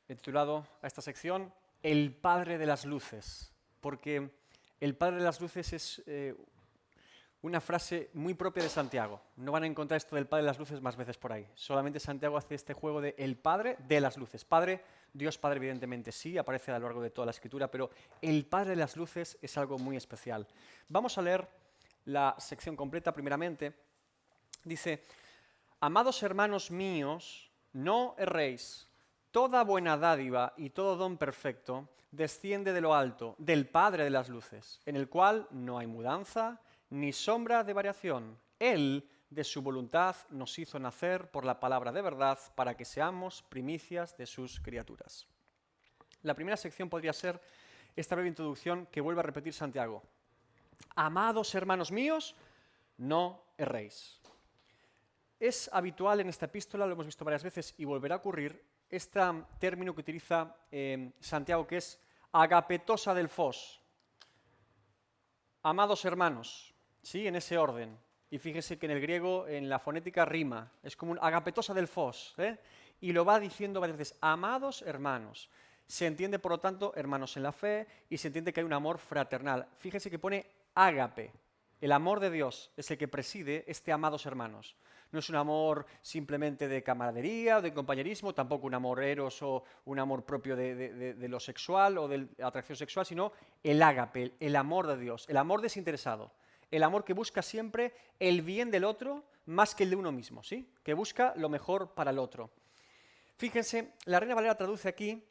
he titulado a esta sección El Padre de las Luces, porque el Padre de las Luces es una frase muy propia de Santiago. No van a encontrar esto del Padre de las Luces más veces por ahí. Solamente Santiago hace este juego de el Padre de las Luces. Padre, Dios Padre evidentemente sí, aparece a lo largo de toda la Escritura, pero el Padre de las Luces es algo muy especial. Vamos a leer la sección completa primeramente. Dice: Amados hermanos míos, no erréis. Toda buena dádiva y todo don perfecto desciende de lo alto, del Padre de las luces, en el cual no hay mudanza ni sombra de variación. Él, de su voluntad, nos hizo nacer por la palabra de verdad para que seamos primicias de sus criaturas. La primera sección podría ser esta breve introducción que vuelve a repetir Santiago. Amados hermanos míos, no erréis. Es habitual en esta epístola, lo hemos visto varias veces y volverá a ocurrir, este término que utiliza Santiago, que es agapetosa del fos. Amados hermanos, ¿sí? En ese orden. Y fíjese que en el griego, en la fonética, rima. Es como un agapetosa del fos. Y lo va diciendo varias veces. Amados hermanos. Se entiende, por lo tanto, hermanos en la fe, y se entiende que hay un amor fraternal. Fíjese que pone ágape. El amor de Dios es el que preside este amados hermanos. No es un amor simplemente de camaradería o de compañerismo, tampoco un amor eros o un amor propio de lo sexual o de la atracción sexual, sino el ágape, el amor de Dios, el amor desinteresado, el amor que busca siempre el bien del otro más que el de uno mismo, ¿sí? Que busca lo mejor para el otro. Fíjense, la Reina Valera traduce aquí: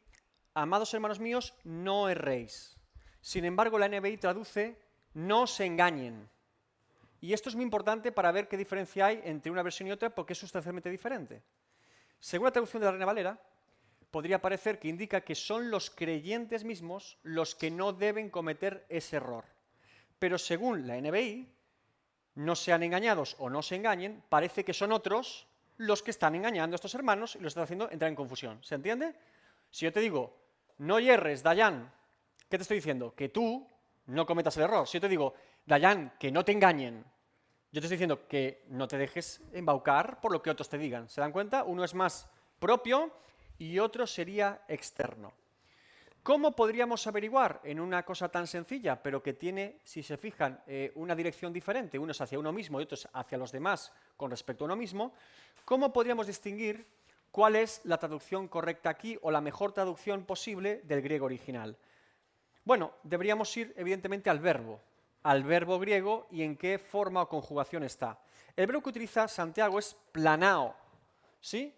amados hermanos míos, no erréis. Sin embargo, la NBI traduce: no se engañen. Y esto es muy importante para ver qué diferencia hay entre una versión y otra, porque es sustancialmente diferente. Según la traducción de la Reina Valera, podría parecer que indica que son los creyentes mismos los que no deben cometer ese error. Pero según la NBI, no sean engañados o no se engañen, parece que son otros los que están engañando a estos hermanos y los están haciendo entrar en confusión. ¿Se entiende? Si yo te digo, no hierres, Dayan, ¿qué te estoy diciendo? Que tú no cometas el error. Si yo te digo, Dayan, que no te engañen, yo te estoy diciendo que no te dejes embaucar por lo que otros te digan. ¿Se dan cuenta? Uno es más propio y otro sería externo. ¿Cómo podríamos averiguar en una cosa tan sencilla, pero que tiene, si se fijan, una dirección diferente? Uno es hacia uno mismo y otro es hacia los demás con respecto a uno mismo. ¿Cómo podríamos distinguir cuál es la traducción correcta aquí o la mejor traducción posible del griego original? Bueno, deberíamos ir evidentemente al verbo griego y en qué forma o conjugación está. El verbo que utiliza Santiago es planao, ¿sí?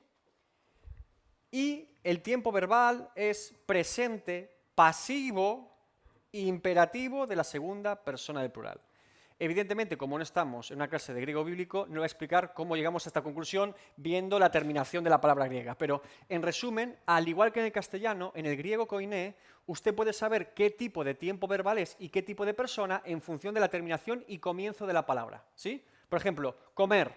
Y el tiempo verbal es presente, pasivo, imperativo de la segunda persona del plural. Evidentemente, como no estamos en una clase de griego bíblico, no voy a explicar cómo llegamos a esta conclusión viendo la terminación de la palabra griega. Pero, en resumen, al igual que en el castellano, en el griego koiné, usted puede saber qué tipo de tiempo verbal es y qué tipo de persona en función de la terminación y comienzo de la palabra, ¿sí? Por ejemplo, comer.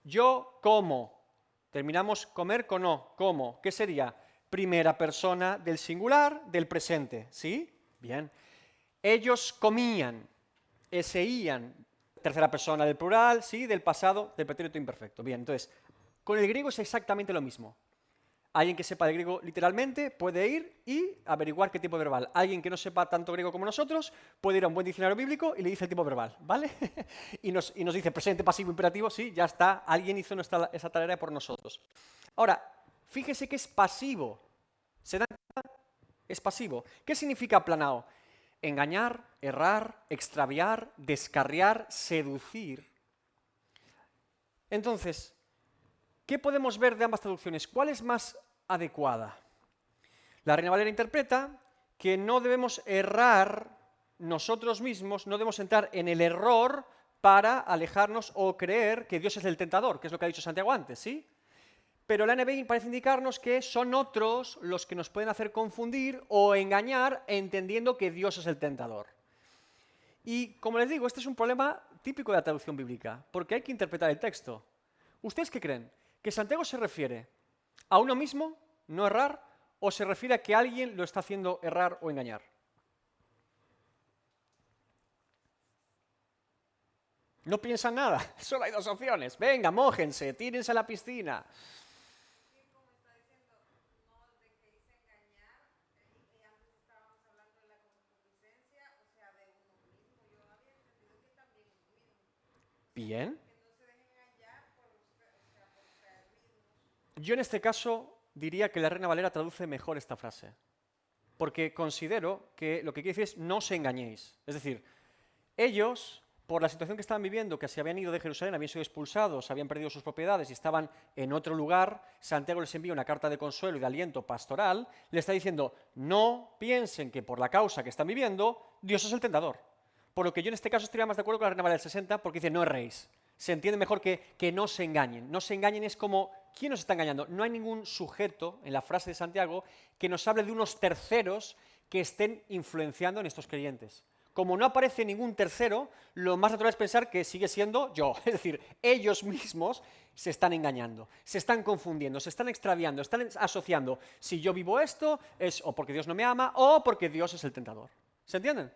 Yo como. Terminamos comer con o, como. ¿Qué sería? Primera persona del singular del presente, ¿sí? Bien. Ellos comían. Eseían, tercera persona del plural, sí, del pasado, del pretérito imperfecto. Bien, entonces, con el griego es exactamente lo mismo. Alguien que sepa el griego literalmente puede ir y averiguar qué tipo verbal. Alguien que no sepa tanto griego como nosotros puede ir a un buen diccionario bíblico y le dice el tipo verbal, ¿vale? y nos dice presente, pasivo, imperativo, sí, ya está, alguien hizo esa tarea por nosotros. Ahora, fíjese que es pasivo. ¿Se dan cuenta? Es pasivo. ¿Qué significa planao? Engañar, errar, extraviar, descarriar, seducir. Entonces, ¿qué podemos ver de ambas traducciones? ¿Cuál es más adecuada? La Reina Valera interpreta que no debemos errar nosotros mismos, no debemos entrar en el error para alejarnos o creer que Dios es el tentador, que es lo que ha dicho Santiago antes, ¿sí? Pero la NBI parece indicarnos que son otros los que nos pueden hacer confundir o engañar entendiendo que Dios es el tentador. Y como les digo, este es un problema típico de la traducción bíblica, porque hay que interpretar el texto. ¿Ustedes qué creen? ¿Que Santiago se refiere a uno mismo, no errar, o se refiere a que alguien lo está haciendo errar o engañar? No piensan nada, solo hay dos opciones. Venga, mójense, tírense a la piscina. Bien. Yo en este caso diría que la Reina Valera traduce mejor esta frase, porque considero que lo que quiere decir es no os engañéis. Es decir, ellos, por la situación que estaban viviendo, que se habían ido de Jerusalén, habían sido expulsados, habían perdido sus propiedades y estaban en otro lugar, Santiago les envía una carta de consuelo y de aliento pastoral, le está diciendo, no piensen que por la causa que están viviendo, Dios es el tentador. Por lo que yo en este caso estaría más de acuerdo con la Reina Valera del 60, porque dice, no erréis. Se entiende mejor que no se engañen. No se engañen es como, ¿quién nos está engañando? No hay ningún sujeto en la frase de Santiago que nos hable de unos terceros que estén influenciando en estos creyentes. Como no aparece ningún tercero, lo más natural es pensar que sigue siendo yo. Es decir, ellos mismos se están engañando, se están confundiendo, se están extraviando, están asociando. Si yo vivo esto, es o porque Dios no me ama o porque Dios es el tentador. ¿Se entienden?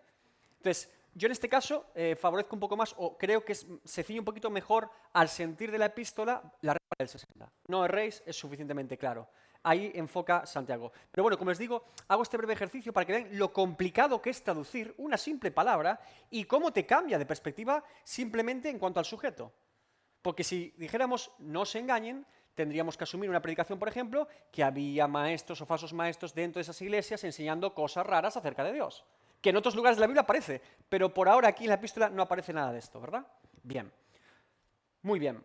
Entonces, yo en este caso favorezco un poco más, o creo que se ciñe un poquito mejor al sentir de la epístola la regla del 60. No erréis, es suficientemente claro. Ahí enfoca Santiago. Pero bueno, como les digo, hago este breve ejercicio para que vean lo complicado que es traducir una simple palabra y cómo te cambia de perspectiva simplemente en cuanto al sujeto. Porque si dijéramos no se engañen, tendríamos que asumir una predicación, por ejemplo, que había maestros o falsos maestros dentro de esas iglesias enseñando cosas raras acerca de Dios. Que en otros lugares de la Biblia aparece, pero por ahora aquí en la epístola no aparece nada de esto, ¿verdad? Bien. Muy bien.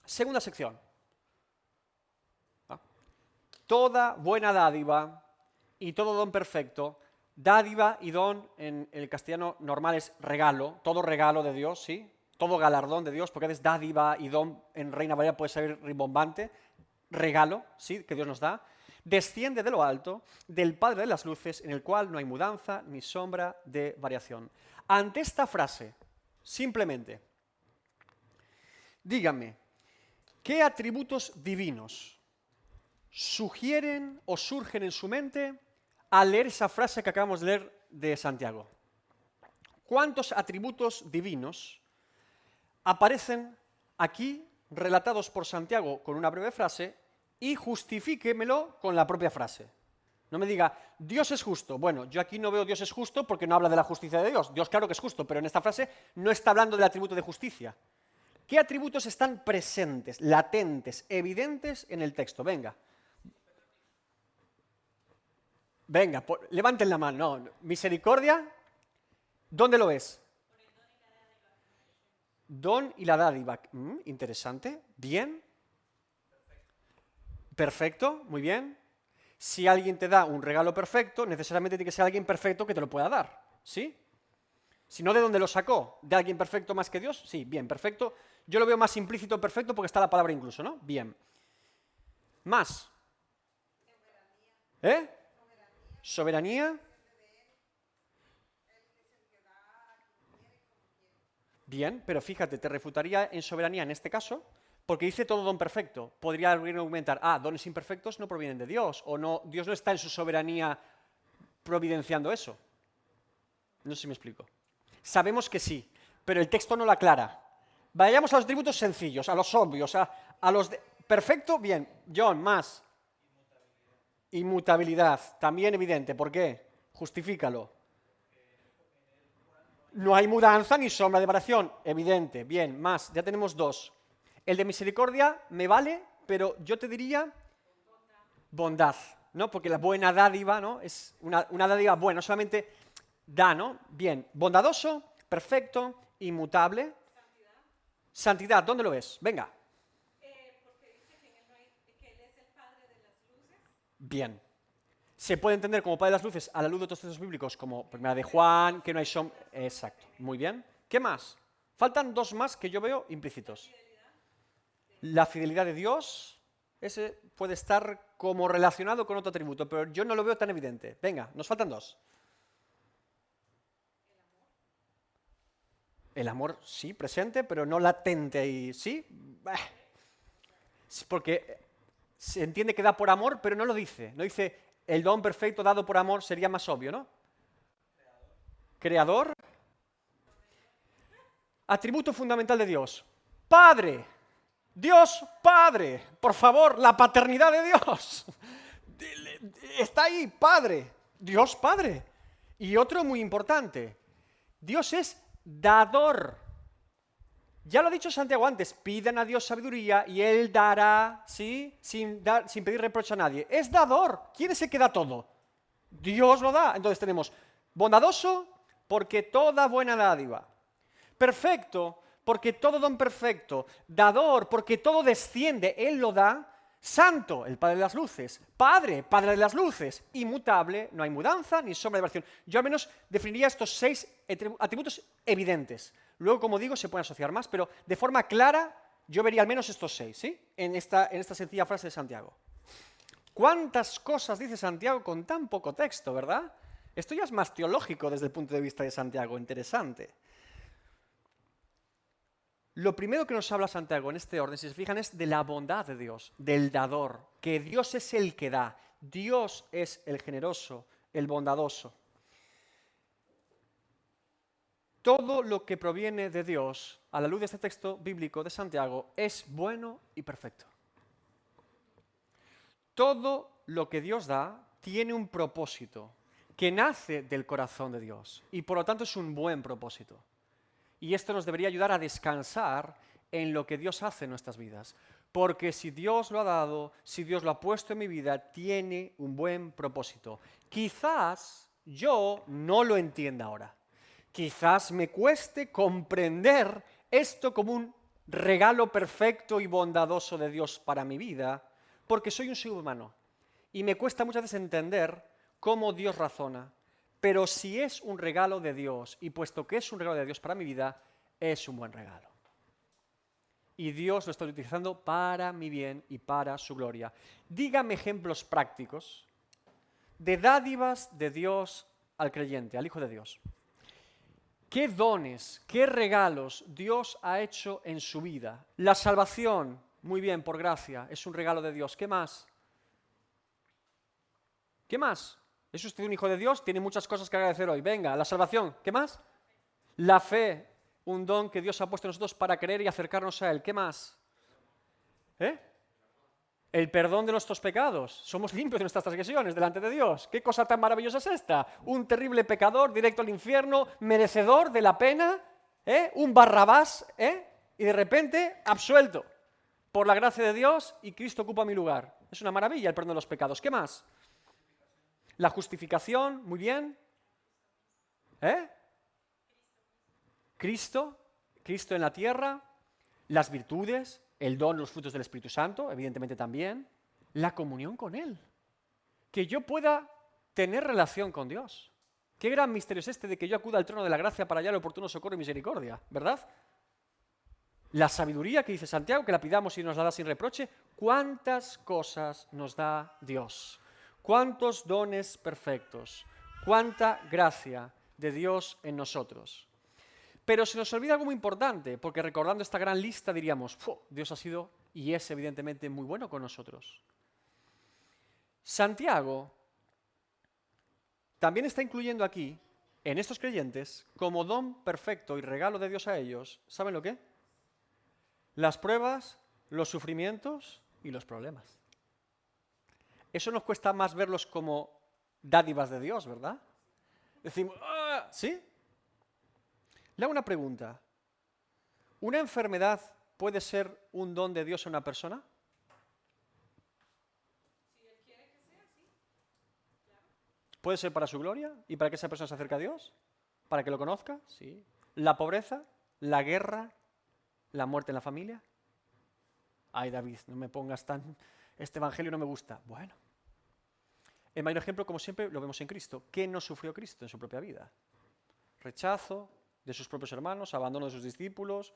Segunda sección. Toda buena dádiva y todo don perfecto. Dádiva y don en el castellano normal es regalo, todo regalo de Dios, ¿sí? Todo galardón de Dios, porque a veces dádiva y don en Reina Valera puede ser rimbombante. Regalo, ¿sí? Que Dios nos da. Desciende de lo alto, del Padre de las luces, en el cual no hay mudanza ni sombra de variación. Ante esta frase, simplemente, díganme, ¿qué atributos divinos sugieren o surgen en su mente al leer esa frase que acabamos de leer de Santiago? ¿Cuántos atributos divinos aparecen aquí relatados por Santiago con una breve frase y justifíquemelo con la propia frase? No me diga, Dios es justo. Bueno, yo aquí no veo Dios es justo porque no habla de la justicia de Dios. Dios claro que es justo, pero en esta frase no está hablando del atributo de justicia. ¿Qué atributos están presentes, latentes, evidentes en el texto? Venga. Venga, levanten la mano. No. Misericordia, ¿dónde lo ves? Don y la dádiva. Interesante. Bien. Perfecto, muy bien. Si alguien te da un regalo perfecto, necesariamente tiene que ser alguien perfecto que te lo pueda dar, ¿sí? Si no, ¿de dónde lo sacó? ¿De alguien perfecto más que Dios? Sí, bien, perfecto. Yo lo veo más implícito perfecto porque está la palabra incluso, ¿no? Bien. Más. ¿Eh? Soberanía. Bien, pero fíjate, te refutaría en soberanía en este caso, porque dice todo don perfecto. Podría alguien argumentar, dones imperfectos no provienen de Dios, o no, Dios no está en su soberanía providenciando eso. No sé si me explico. Sabemos que sí, pero el texto no lo aclara. Vayamos a los atributos sencillos, a los obvios, a los de... Perfecto, bien. John, más. Inmutabilidad, también evidente. ¿Por qué? Justifícalo. No hay mudanza ni sombra de variación, evidente. Bien, más, ya tenemos dos. El de misericordia me vale, pero yo te diría bondad, ¿no? Porque la buena dádiva, ¿no? Es una dádiva buena, no solamente da, ¿no? Bien, bondadoso, perfecto, inmutable. Santidad, ¿dónde lo ves? Venga. Porque dice que Él es el Padre de las luces. Bien. Se puede entender como Padre de las luces a la luz de otros textos bíblicos como Primera de Juan, que no hay sombra. Exacto, muy bien. ¿Qué más? Faltan dos más que yo veo implícitos. La fidelidad de Dios, ese puede estar como relacionado con otro atributo, pero yo no lo veo tan evidente. Venga, nos faltan dos. El amor, sí, presente, pero no latente y sí. Porque se entiende que da por amor, pero no lo dice. No dice el don perfecto dado por amor, sería más obvio, ¿no? Creador. Atributo fundamental de Dios. Padre. Dios Padre. Por favor, la paternidad de Dios. Está ahí, Padre. Dios Padre. Y otro muy importante. Dios es dador. Ya lo ha dicho Santiago antes, pidan a Dios sabiduría y Él dará, ¿sí? Sin pedir reproche a nadie. Es dador. ¿Quién es el que da todo? Dios lo da. Entonces tenemos bondadoso porque toda buena dádiva. Perfecto porque todo don perfecto. Dador porque todo desciende, Él lo da. Santo, el Padre de las luces. Padre, Padre de las luces. Inmutable, no hay mudanza ni sombra de variación. Yo al menos definiría estos 6 atributos evidentes. Luego, como digo, se pueden asociar más, pero de forma clara yo vería al menos estos 6, ¿sí? En esta sencilla frase de Santiago. ¿Cuántas cosas dice Santiago con tan poco texto, verdad? Esto ya es más teológico desde el punto de vista de Santiago, interesante. Lo primero que nos habla Santiago en este orden, si se fijan, es de la bondad de Dios, del dador, que Dios es el que da, Dios es el generoso, el bondadoso. Todo lo que proviene de Dios, a la luz de este texto bíblico de Santiago, es bueno y perfecto. Todo lo que Dios da tiene un propósito que nace del corazón de Dios y por lo tanto es un buen propósito. Y esto nos debería ayudar a descansar en lo que Dios hace en nuestras vidas. Porque si Dios lo ha dado, si Dios lo ha puesto en mi vida, tiene un buen propósito. Quizás yo no lo entienda ahora. Quizás me cueste comprender esto como un regalo perfecto y bondadoso de Dios para mi vida, porque soy un ser humano. Y me cuesta muchas veces entender cómo Dios razona. Pero si es un regalo de Dios, y puesto que es un regalo de Dios para mi vida, es un buen regalo. Y Dios lo está utilizando para mi bien y para su gloria. Dígame ejemplos prácticos de dádivas de Dios al creyente, al Hijo de Dios. ¿Qué dones, qué regalos Dios ha hecho en su vida? La salvación, muy bien, por gracia, es un regalo de Dios. ¿Qué más? ¿Qué más? ¿Es usted un hijo de Dios? Tiene muchas cosas que agradecer hoy. Venga, la salvación. ¿Qué más? La fe, un don que Dios ha puesto en nosotros para creer y acercarnos a Él. ¿Qué más? El perdón de nuestros pecados. Somos limpios de nuestras transgresiones delante de Dios. ¿Qué cosa tan maravillosa es esta? Un terrible pecador directo al infierno, merecedor de la pena, un Barrabás, y de repente absuelto por la gracia de Dios y Cristo ocupa mi lugar. Es una maravilla el perdón de los pecados. ¿Qué más? La justificación, muy bien. Cristo en la tierra, las virtudes, el don, los frutos del Espíritu Santo, evidentemente también, la comunión con Él. Que yo pueda tener relación con Dios. Qué gran misterio es este de que yo acuda al trono de la gracia para hallar el oportuno socorro y misericordia, ¿verdad? La sabiduría que dice Santiago, que la pidamos y nos la da sin reproche. ¿Cuántas cosas nos da Dios? ¿Cuántos dones perfectos? ¿Cuánta gracia de Dios en nosotros? Pero se nos olvida algo muy importante, porque recordando esta gran lista diríamos, Dios ha sido y es evidentemente muy bueno con nosotros. Santiago también está incluyendo aquí, en estos creyentes, como don perfecto y regalo de Dios a ellos, ¿saben lo qué? Las pruebas, los sufrimientos y los problemas. Eso nos cuesta más verlos como dádivas de Dios, ¿verdad? Decimos, ¿sí? Le hago una pregunta. ¿Una enfermedad puede ser un don de Dios a una persona? Si Él quiere que sea así, claro. ¿Puede ser para su gloria y para que esa persona se acerque a Dios? ¿Para que lo conozca? Sí. ¿La pobreza? ¿La guerra? ¿La muerte en la familia? Ay, David, no me pongas tan... Este evangelio no me gusta. Bueno. El mayor ejemplo, como siempre, lo vemos en Cristo. ¿Qué no sufrió Cristo en su propia vida? Rechazo de sus propios hermanos, abandono de sus discípulos,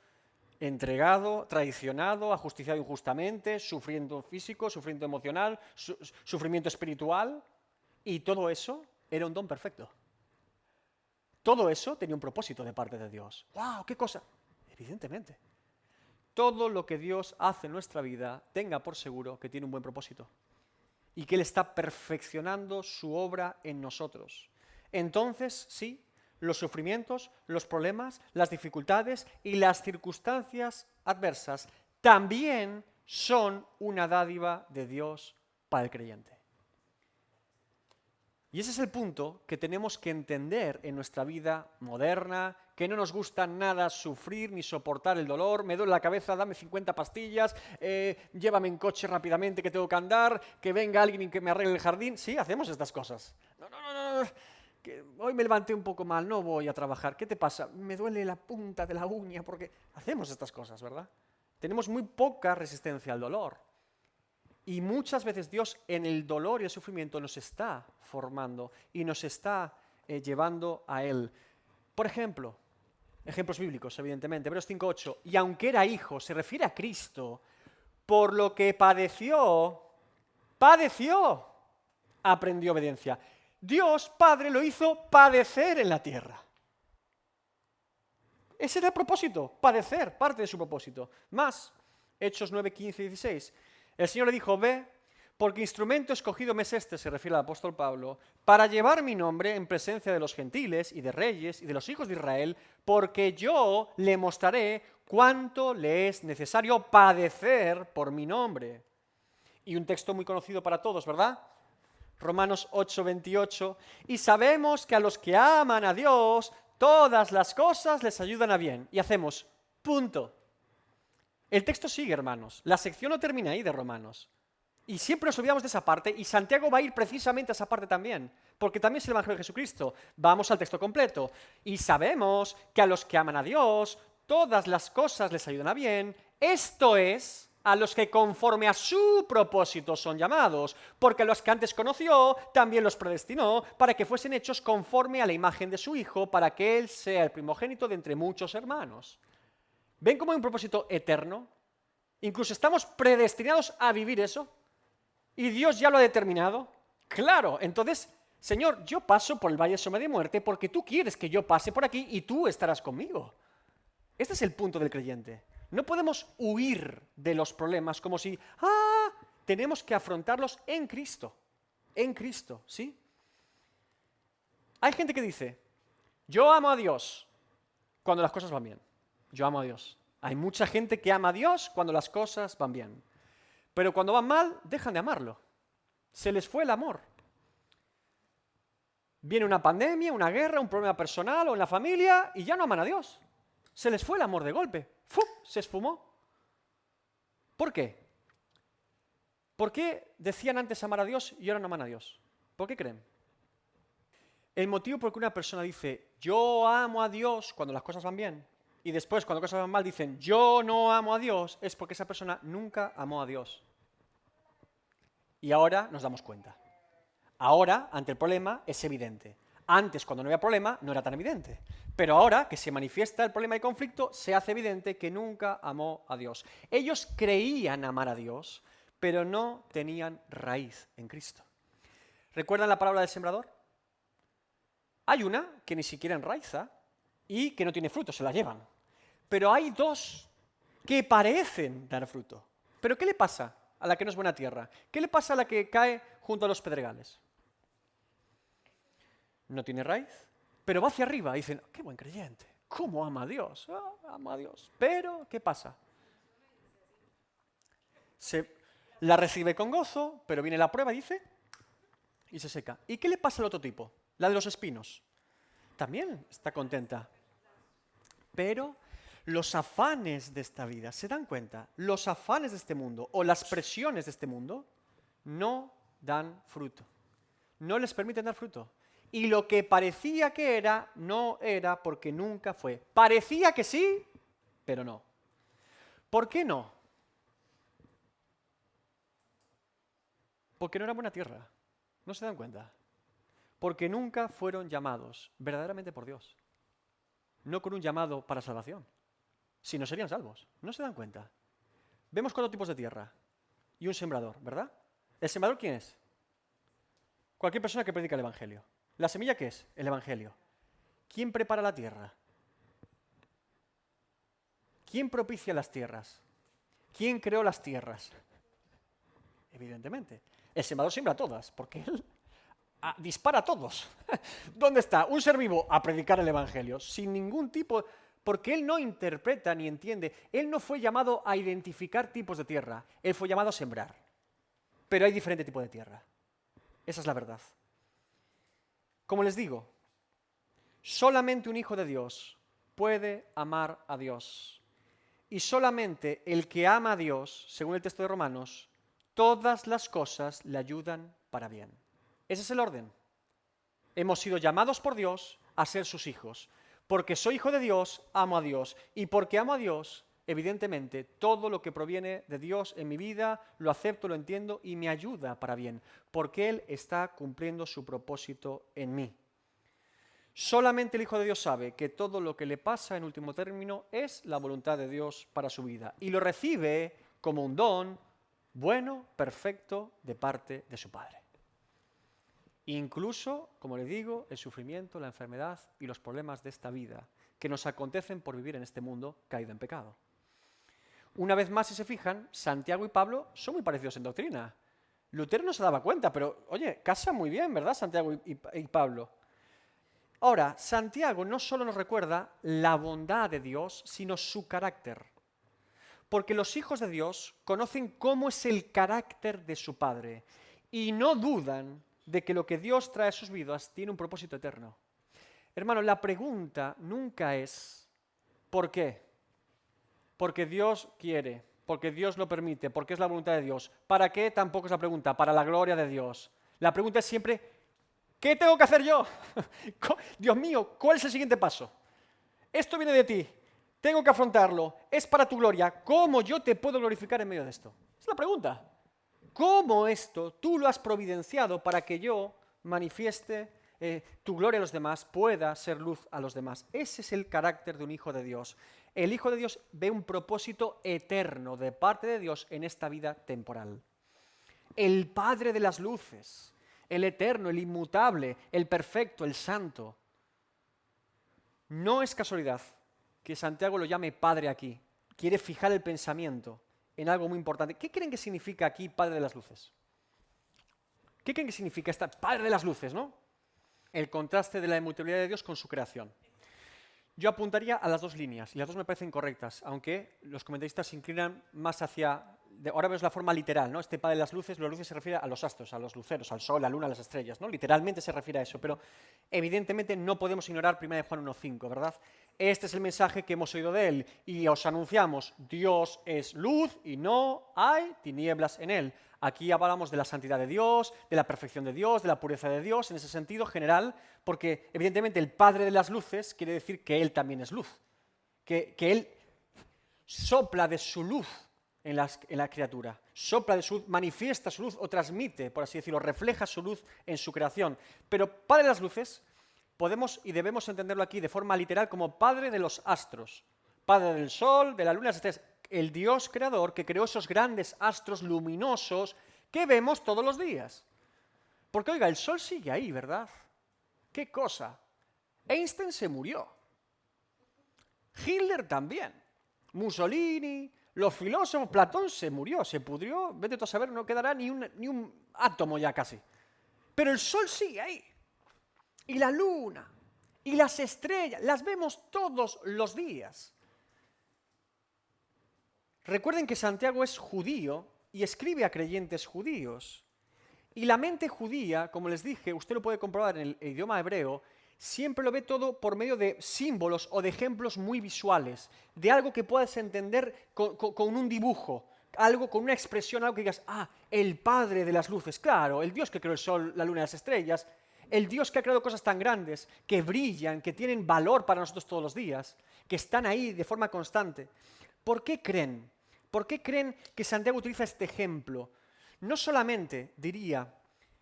entregado, traicionado, ajusticiado injustamente, sufriendo físico, sufriendo emocional, sufrimiento espiritual. Y todo eso era un don perfecto. Todo eso tenía un propósito de parte de Dios. ¡Wow! ¿Qué cosa? Evidentemente. Todo lo que Dios hace en nuestra vida, tenga por seguro que tiene un buen propósito y que Él está perfeccionando su obra en nosotros. Entonces, sí, los sufrimientos, los problemas, las dificultades y las circunstancias adversas también son una dádiva de Dios para el creyente. Y ese es el punto que tenemos que entender en nuestra vida moderna, que no nos gusta nada sufrir ni soportar el dolor. Me duele la cabeza, dame 50 pastillas, llévame en coche rápidamente que tengo que andar, que venga alguien y que me arregle el jardín. Sí, hacemos estas cosas. No, que hoy me levanté un poco mal, no voy a trabajar. ¿Qué te pasa? Me duele la punta de la uña porque hacemos estas cosas, ¿verdad? Tenemos muy poca resistencia al dolor. Y muchas veces Dios en el dolor y el sufrimiento nos está formando y nos está llevando a Él. Por ejemplo, ejemplos bíblicos, evidentemente, Hebreos 5:8, y aunque era hijo, se refiere a Cristo, por lo que padeció, aprendió obediencia. Dios, Padre, lo hizo padecer en la tierra. Ese era el propósito, padecer, parte de su propósito. Más, Hechos 9, 15 y 16. El Señor le dijo, ve, porque instrumento escogido me es este, se refiere al apóstol Pablo, para llevar mi nombre en presencia de los gentiles y de reyes y de los hijos de Israel, porque yo le mostraré cuánto le es necesario padecer por mi nombre. Y un texto muy conocido para todos, ¿verdad? Romanos 8, 28. Y sabemos que a los que aman a Dios, todas las cosas les ayudan a bien. Y hacemos punto. El texto sigue, hermanos. La sección no termina ahí de Romanos. Y siempre nos olvidamos de esa parte, y Santiago va a ir precisamente a esa parte también, porque también es el Evangelio de Jesucristo. Vamos al texto completo. Y sabemos que a los que aman a Dios, todas las cosas les ayudan a bien. Esto es, a los que conforme a su propósito son llamados, porque a los que antes conoció, también los predestinó, para que fuesen hechos conforme a la imagen de su Hijo, para que Él sea el primogénito de entre muchos hermanos. ¿Ven cómo hay un propósito eterno? Incluso estamos predestinados a vivir eso. ¿Y Dios ya lo ha determinado? Claro, entonces, Señor, yo paso por el valle de sombra de muerte porque tú quieres que yo pase por aquí y tú estarás conmigo. Este es el punto del creyente. No podemos huir de los problemas como si, tenemos que afrontarlos en Cristo. En Cristo, ¿sí? Hay gente que dice, yo amo a Dios cuando las cosas van bien. Yo amo a Dios. Hay mucha gente que ama a Dios cuando las cosas van bien. Pero cuando van mal, dejan de amarlo. Se les fue el amor. Viene una pandemia, una guerra, un problema personal o en la familia y ya no aman a Dios. Se les fue el amor de golpe. ¡Fum! Se esfumó. ¿Por qué? ¿Por qué decían antes amar a Dios y ahora no aman a Dios? ¿Por qué creen? El motivo por el que una persona dice, yo amo a Dios cuando las cosas van bien, y después cuando las cosas van mal dicen, yo no amo a Dios, es porque esa persona nunca amó a Dios. Y ahora nos damos cuenta. Ahora, ante el problema, es evidente. Antes, cuando no había problema, no era tan evidente. Pero ahora que se manifiesta el problema y conflicto, se hace evidente que nunca amó a Dios. Ellos creían amar a Dios, pero no tenían raíz en Cristo. ¿Recuerdan la parábola del sembrador? Hay una que ni siquiera enraiza y que no tiene fruto, se la llevan. Pero hay dos que parecen dar fruto. ¿Pero qué le pasa a la que no es buena tierra? ¿Qué le pasa a la que cae junto a los pedregales? No tiene raíz, pero va hacia arriba y dicen, qué buen creyente, ¿cómo ama a Dios? Ama a Dios. Pero, ¿qué pasa? Se la recibe con gozo, pero viene la prueba, dice, y se seca. ¿Y qué le pasa al otro tipo? La de los espinos. También está contenta. Pero los afanes de esta vida, ¿se dan cuenta? Los afanes de este mundo o las presiones de este mundo no dan fruto. No les permiten dar fruto. Y lo que parecía que era, no era porque nunca fue. Parecía que sí, pero no. ¿Por qué no? Porque no era buena tierra. ¿No se dan cuenta? Porque nunca fueron llamados verdaderamente por Dios. No con un llamado para salvación. Si no serían salvos. ¿No se dan cuenta? Vemos 4 tipos de tierra y un sembrador, ¿verdad? ¿El sembrador quién es? Cualquier persona que predica el Evangelio. ¿La semilla qué es? El Evangelio. ¿Quién prepara la tierra? ¿Quién propicia las tierras? ¿Quién creó las tierras? Evidentemente. El sembrador siembra todas, porque él dispara a todos. ¿Dónde está? Un ser vivo a predicar el Evangelio, sin ningún tipo, porque él no interpreta ni entiende. Él no fue llamado a identificar tipos de tierra, él fue llamado a sembrar. Pero hay diferente tipo de tierra. Esa es la verdad. Como les digo, solamente un hijo de Dios puede amar a Dios. Y solamente el que ama a Dios, según el texto de Romanos, todas las cosas le ayudan para bien. Ese es el orden. Hemos sido llamados por Dios a ser sus hijos. Porque soy hijo de Dios, amo a Dios. Y porque amo a Dios, evidentemente, todo lo que proviene de Dios en mi vida lo acepto, lo entiendo y me ayuda para bien. Porque Él está cumpliendo su propósito en mí. Solamente el Hijo de Dios sabe que todo lo que le pasa en último término es la voluntad de Dios para su vida. Y lo recibe como un don bueno, perfecto, de parte de su Padre. Incluso, como le digo, el sufrimiento, la enfermedad y los problemas de esta vida que nos acontecen por vivir en este mundo caído en pecado. Una vez más, si se fijan, Santiago y Pablo son muy parecidos en doctrina. Lutero no se daba cuenta, pero oye, casan muy bien, ¿verdad? Santiago y Pablo. Ahora, Santiago no solo nos recuerda la bondad de Dios, sino su carácter. Porque los hijos de Dios conocen cómo es el carácter de su Padre y no dudan de que lo que Dios trae a sus vidas tiene un propósito eterno. Hermano, la pregunta nunca es ¿por qué? Porque Dios quiere, porque Dios lo permite, porque es la voluntad de Dios. ¿Para qué? Tampoco es la pregunta, para la gloria de Dios. La pregunta es siempre ¿qué tengo que hacer yo? Dios mío, ¿cuál es el siguiente paso? Esto viene de ti, tengo que afrontarlo, es para tu gloria. ¿Cómo yo te puedo glorificar en medio de esto? Es la pregunta. ¿Cómo esto tú lo has providenciado para que yo manifieste tu gloria a los demás, pueda ser luz a los demás? Ese es el carácter de un hijo de Dios. El hijo de Dios ve un propósito eterno de parte de Dios en esta vida temporal. El Padre de las luces, el eterno, el inmutable, el perfecto, el santo. No es casualidad que Santiago lo llame Padre aquí. Quiere fijar el pensamiento en algo muy importante. ¿Qué creen que significa aquí Padre de las luces? ¿Qué creen que significa esta Padre de las luces, no? El contraste de la inmutabilidad de Dios con su creación. Yo apuntaría a las dos líneas, y las dos me parecen correctas, aunque los comentaristas se inclinan más hacia... Ahora vemos la forma literal, ¿no? Este Padre de las luces se refiere a los astros, a los luceros, al sol, a la luna, a las estrellas, ¿no? Literalmente se refiere a eso, pero evidentemente no podemos ignorar 1 Juan 1.5, ¿verdad? Este es el mensaje que hemos oído de él, y os anunciamos, Dios es luz y no hay tinieblas en él. Aquí hablamos de la santidad de Dios, de la perfección de Dios, de la pureza de Dios, en ese sentido general, porque evidentemente el Padre de las luces quiere decir que Él también es luz, que Él sopla de su luz en la criatura, sopla de su luz, manifiesta su luz o transmite, por así decirlo, refleja su luz en su creación. Pero Padre de las luces podemos y debemos entenderlo aquí de forma literal como Padre de los astros, Padre del sol, de la luna, las estrellas, el Dios creador que creó esos grandes astros luminosos que vemos todos los días. Porque, oiga, el sol sigue ahí, ¿verdad? ¿Qué cosa? Einstein se murió. Hitler también. Mussolini, los filósofos, Platón se murió, se pudrió, vete tú a saber, no quedará ni un átomo ya casi. Pero el sol sigue ahí. Y la luna, y las estrellas, las vemos todos los días. Recuerden que Santiago es judío y escribe a creyentes judíos. Y la mente judía, como les dije, usted lo puede comprobar en el idioma hebreo, siempre lo ve todo por medio de símbolos o de ejemplos muy visuales, de algo que puedas entender con un dibujo, algo con una expresión, algo que digas, el Padre de las luces, claro, el Dios que creó el sol, la luna y las estrellas, el Dios que ha creado cosas tan grandes, que brillan, que tienen valor para nosotros todos los días, que están ahí de forma constante. ¿Por qué creen? ¿Por qué creen que Santiago utiliza este ejemplo? No solamente, diría,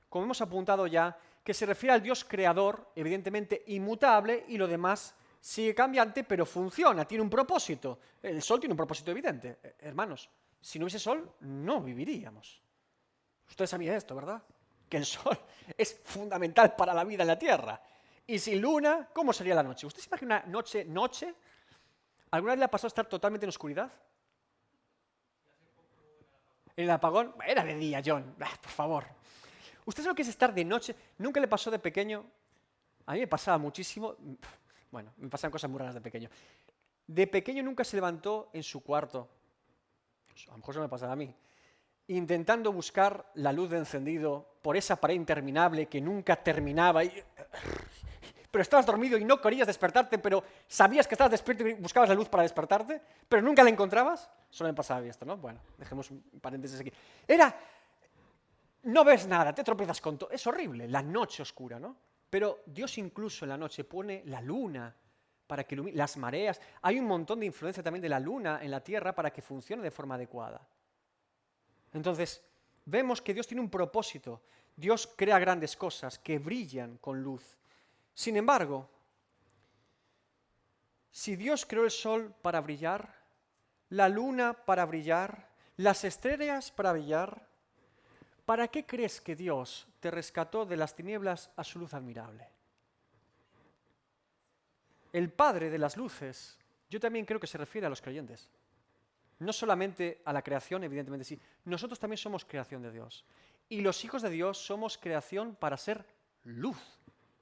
como hemos apuntado ya, que se refiere al Dios creador, evidentemente inmutable, y lo demás sigue cambiante, pero funciona, tiene un propósito. El sol tiene un propósito evidente. Hermanos, si no hubiese sol, no viviríamos. Ustedes sabían esto, ¿verdad? Que el sol es fundamental para la vida en la Tierra. Y sin luna, ¿cómo sería la noche? ¿Usted se imagina una noche? ¿Alguna vez le ha pasado estar totalmente en oscuridad? ¿En el apagón? Era de día, John. Por favor. ¿Usted sabe lo que es estar de noche? ¿Nunca le pasó de pequeño? A mí me pasaba muchísimo. Bueno, me pasaban cosas muy raras de pequeño. De pequeño nunca se levantó en su cuarto. A lo mejor eso me pasaba a mí. intentando buscar la luz de encendido por esa pared interminable que nunca terminaba, pero estabas dormido y no querías despertarte, pero sabías que estabas despierto y buscabas la luz para despertarte, pero nunca la encontrabas? Solo me pasaba a mí esto, ¿no? Bueno, dejemos un paréntesis aquí. No ves nada, te tropiezas con todo. Es horrible, la noche oscura, ¿no? Pero Dios incluso en la noche pone la luna para que ilumine, las mareas. Hay un montón de influencia también de la luna en la tierra para que funcione de forma adecuada. Entonces, vemos que Dios tiene un propósito. Dios crea grandes cosas que brillan con luz. Sin embargo, si Dios creó el sol para brillar, la luna para brillar, las estrellas para brillar, ¿para qué crees que Dios te rescató de las tinieblas a su luz admirable? El Padre de las luces, yo también creo que se refiere a los creyentes. No solamente a la creación, evidentemente sí. Nosotros también somos creación de Dios. Y los hijos de Dios somos creación para ser luz,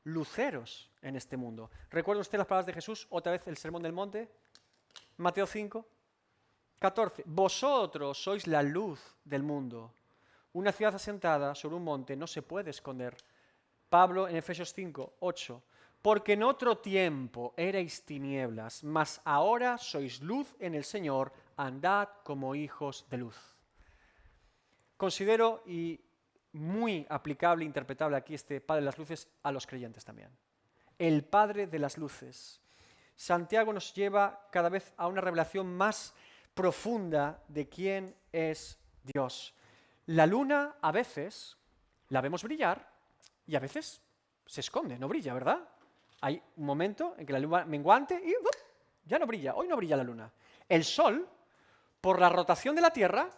luceros en este mundo. ¿Recuerda usted las palabras de Jesús? Otra vez el Sermón del Monte, Mateo 5, 14. Vosotros sois la luz del mundo. Una ciudad asentada sobre un monte no se puede esconder. Pablo en Efesios 5, 8. Porque en otro tiempo erais tinieblas, mas ahora sois luz en el Señor, andad como hijos de luz. Considero y muy aplicable e interpretable aquí este Padre de las Luces a los creyentes también. El Padre de las Luces. Santiago nos lleva cada vez a una revelación más profunda de quién es Dios. La luna a veces la vemos brillar y a veces se esconde, no brilla, ¿verdad? Hay un momento en que la luna menguante y ya no brilla, hoy no brilla la luna. El sol, por la rotación de la Tierra,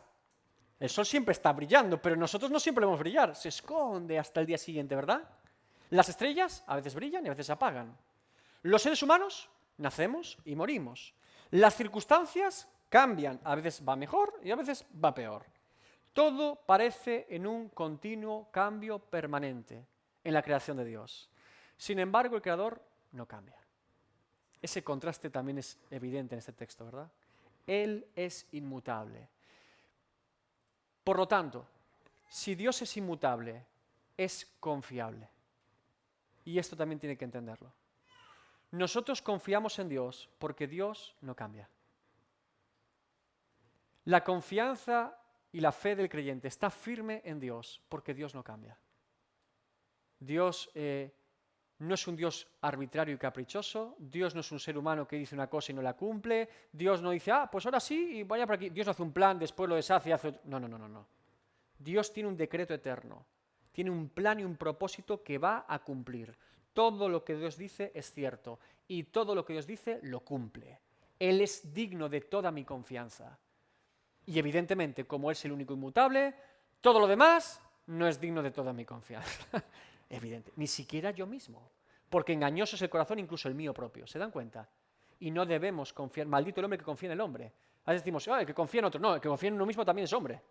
el sol siempre está brillando, pero nosotros no siempre lo vemos brillar, se esconde hasta el día siguiente, ¿verdad? Las estrellas a veces brillan y a veces se apagan. Los seres humanos nacemos y morimos. Las circunstancias cambian, a veces va mejor y a veces va peor. Todo parece en un continuo cambio permanente en la creación de Dios. Sin embargo, el Creador no cambia. Ese contraste también es evidente en este texto, ¿verdad? Él es inmutable. Por lo tanto, si Dios es inmutable, es confiable. Y esto también tiene que entenderlo. Nosotros confiamos en Dios porque Dios no cambia. La confianza y la fe del creyente está firme en Dios porque Dios no cambia. Dios no es un Dios arbitrario y caprichoso. Dios no es un ser humano que dice una cosa y no la cumple. Dios no dice, pues ahora sí y vaya por aquí. Dios no hace un plan, después lo deshace y hace otro. No. Dios tiene un decreto eterno. Tiene un plan y un propósito que va a cumplir. Todo lo que Dios dice es cierto y todo lo que Dios dice lo cumple. Él es digno de toda mi confianza. Y evidentemente, como Él es el único inmutable, todo lo demás no es digno de toda mi confianza. Evidente. Ni siquiera yo mismo. Porque engañoso es el corazón, incluso el mío propio. ¿Se dan cuenta? Y no debemos confiar. Maldito el hombre que confía en el hombre. A veces decimos, el que confía en otro. No, el que confía en uno mismo también es hombre.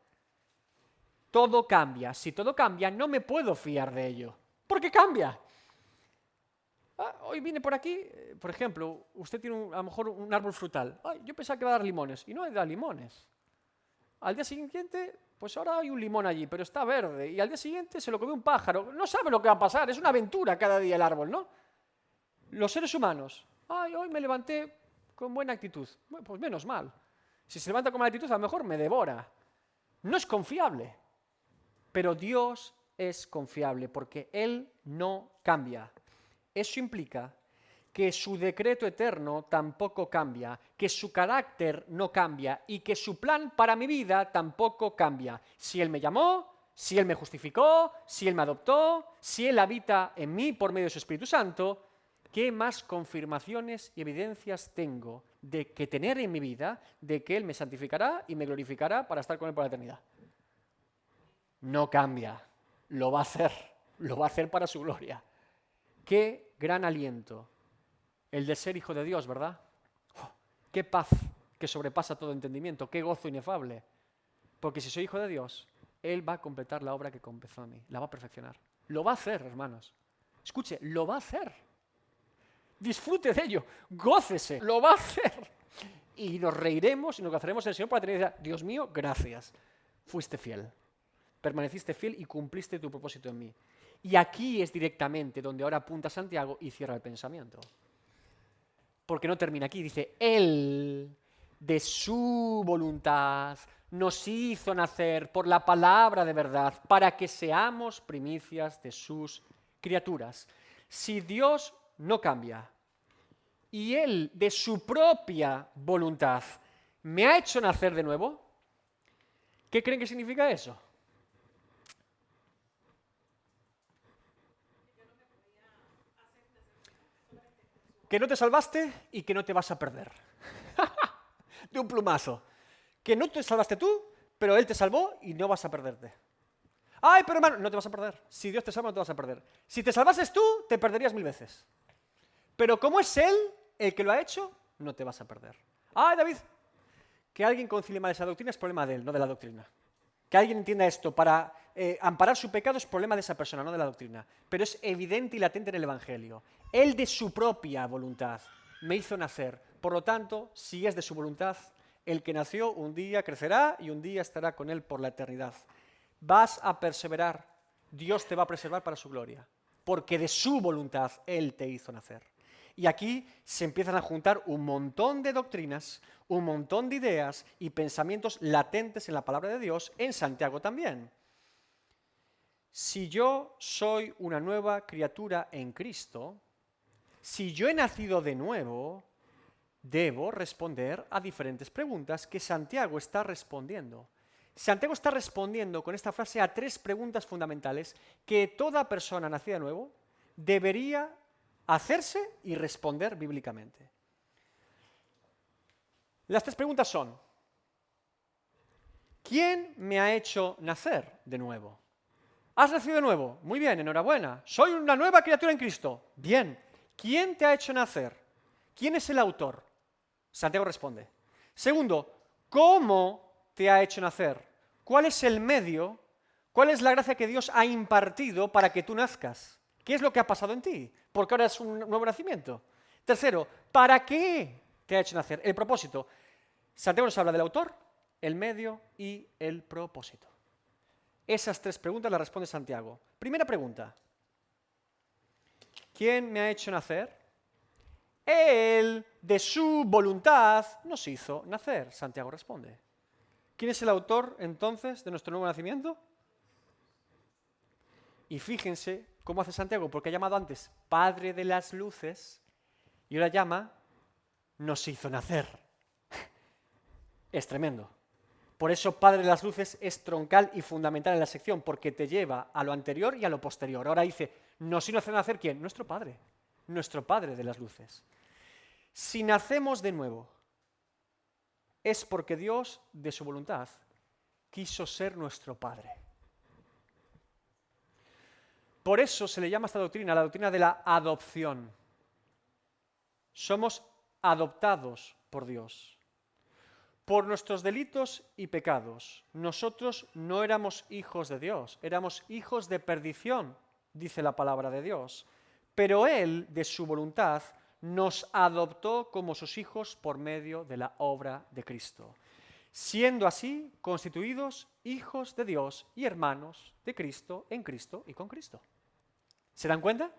Todo cambia. Si todo cambia, no me puedo fiar de ello. ¿Por qué cambia? Hoy vine por aquí, por ejemplo, usted tiene a lo mejor un árbol frutal. Yo pensaba que iba a dar limones y no da limones. Al día siguiente, pues ahora hay un limón allí, pero está verde. Y al día siguiente se lo comió un pájaro. No sabe lo que va a pasar, es una aventura cada día el árbol, ¿no? Los seres humanos. Hoy me levanté con buena actitud. Bueno, pues menos mal. Si se levanta con mala actitud, a lo mejor me devora. No es confiable. Pero Dios es confiable porque Él no cambia. Eso implica que su decreto eterno tampoco cambia, que su carácter no cambia y que su plan para mi vida tampoco cambia. Si Él me llamó, si Él me justificó, si Él me adoptó, si Él habita en mí por medio de su Espíritu Santo, ¿qué más confirmaciones y evidencias tengo de que tener en mi vida de que Él me santificará y me glorificará para estar con Él por la eternidad? No cambia, lo va a hacer para su gloria. Qué gran aliento el de ser hijo de Dios, ¿verdad? Qué paz que sobrepasa todo entendimiento, qué gozo inefable. Porque si soy hijo de Dios, Él va a completar la obra que comenzó en mí, la va a perfeccionar. Lo va a hacer, hermanos. Escuche, lo va a hacer. Disfrute de ello, gócese, lo va a hacer. Y nos reiremos y nos gozaremos en el Señor para tener, Dios mío, gracias. fuiste fiel. Permaneciste fiel y cumpliste tu propósito en mí. Y aquí es directamente donde ahora apunta Santiago y cierra el pensamiento. Porque no termina aquí, dice, Él, de su voluntad, nos hizo nacer por la palabra de verdad, para que seamos primicias de sus criaturas. Si Dios no cambia, y Él, de su propia voluntad, me ha hecho nacer de nuevo, ¿qué creen que significa eso? Que no te salvaste y que no te vas a perder. De un plumazo. Que no te salvaste tú, pero Él te salvó y no vas a perderte. Ay, pero hermano, no te vas a perder. Si Dios te salva, no te vas a perder. Si te salvases tú, te perderías 1000 veces. Pero como es Él el que lo ha hecho, no te vas a perder. Ay, David, que alguien concilie mal esa doctrina es problema de él, no de la doctrina. Que alguien entienda esto para amparar su pecado es problema de esa persona, no de la doctrina. Pero es evidente y latente en el Evangelio. Él de su propia voluntad me hizo nacer. Por lo tanto, si es de su voluntad, el que nació un día crecerá y un día estará con él por la eternidad. Vas a perseverar, Dios te va a preservar para su gloria, porque de su voluntad Él te hizo nacer. Y aquí se empiezan a juntar un montón de doctrinas, un montón de ideas y pensamientos latentes en la palabra de Dios, en Santiago también. Si yo soy una nueva criatura en Cristo, si yo he nacido de nuevo, debo responder a diferentes preguntas que Santiago está respondiendo. Santiago está respondiendo con esta frase a 3 preguntas fundamentales que toda persona nacida de nuevo debería hacerse y responder bíblicamente. Las 3 preguntas son: ¿quién me ha hecho nacer de nuevo? ¿Has nacido de nuevo? Muy bien, enhorabuena. Soy una nueva criatura en Cristo. Bien. ¿Quién te ha hecho nacer? ¿Quién es el autor? Santiago responde. Segundo, ¿cómo te ha hecho nacer? ¿Cuál es el medio? ¿Cuál es la gracia que Dios ha impartido para que tú nazcas? ¿Qué es lo que ha pasado en ti? Porque ahora es un nuevo nacimiento. Tercero, ¿para qué te ha hecho nacer? El propósito. Santiago nos habla del autor, el medio y el propósito. Esas 3 preguntas las responde Santiago. Primera pregunta. ¿Quién me ha hecho nacer? Él, de su voluntad, nos hizo nacer. Santiago responde. ¿Quién es el autor, entonces, de nuestro nuevo nacimiento? Y fíjense cómo hace Santiago, porque ha llamado antes Padre de las luces y ahora llama nos hizo nacer. Es tremendo. Por eso Padre de las luces es troncal y fundamental en la sección, porque te lleva a lo anterior y a lo posterior. Ahora dice, nos hizo nacer ¿quién? Nuestro Padre de las luces. Si nacemos de nuevo, es porque Dios, de su voluntad, quiso ser nuestro Padre. Por eso se le llama a esta doctrina la doctrina de la adopción. Somos adoptados por Dios. Por nuestros delitos y pecados, nosotros no éramos hijos de Dios, éramos hijos de perdición, dice la palabra de Dios. Pero Él, de su voluntad, nos adoptó como sus hijos por medio de la obra de Cristo, siendo así constituidos hijos de Dios y hermanos de Cristo, en Cristo y con Cristo. ¿Se dan cuenta?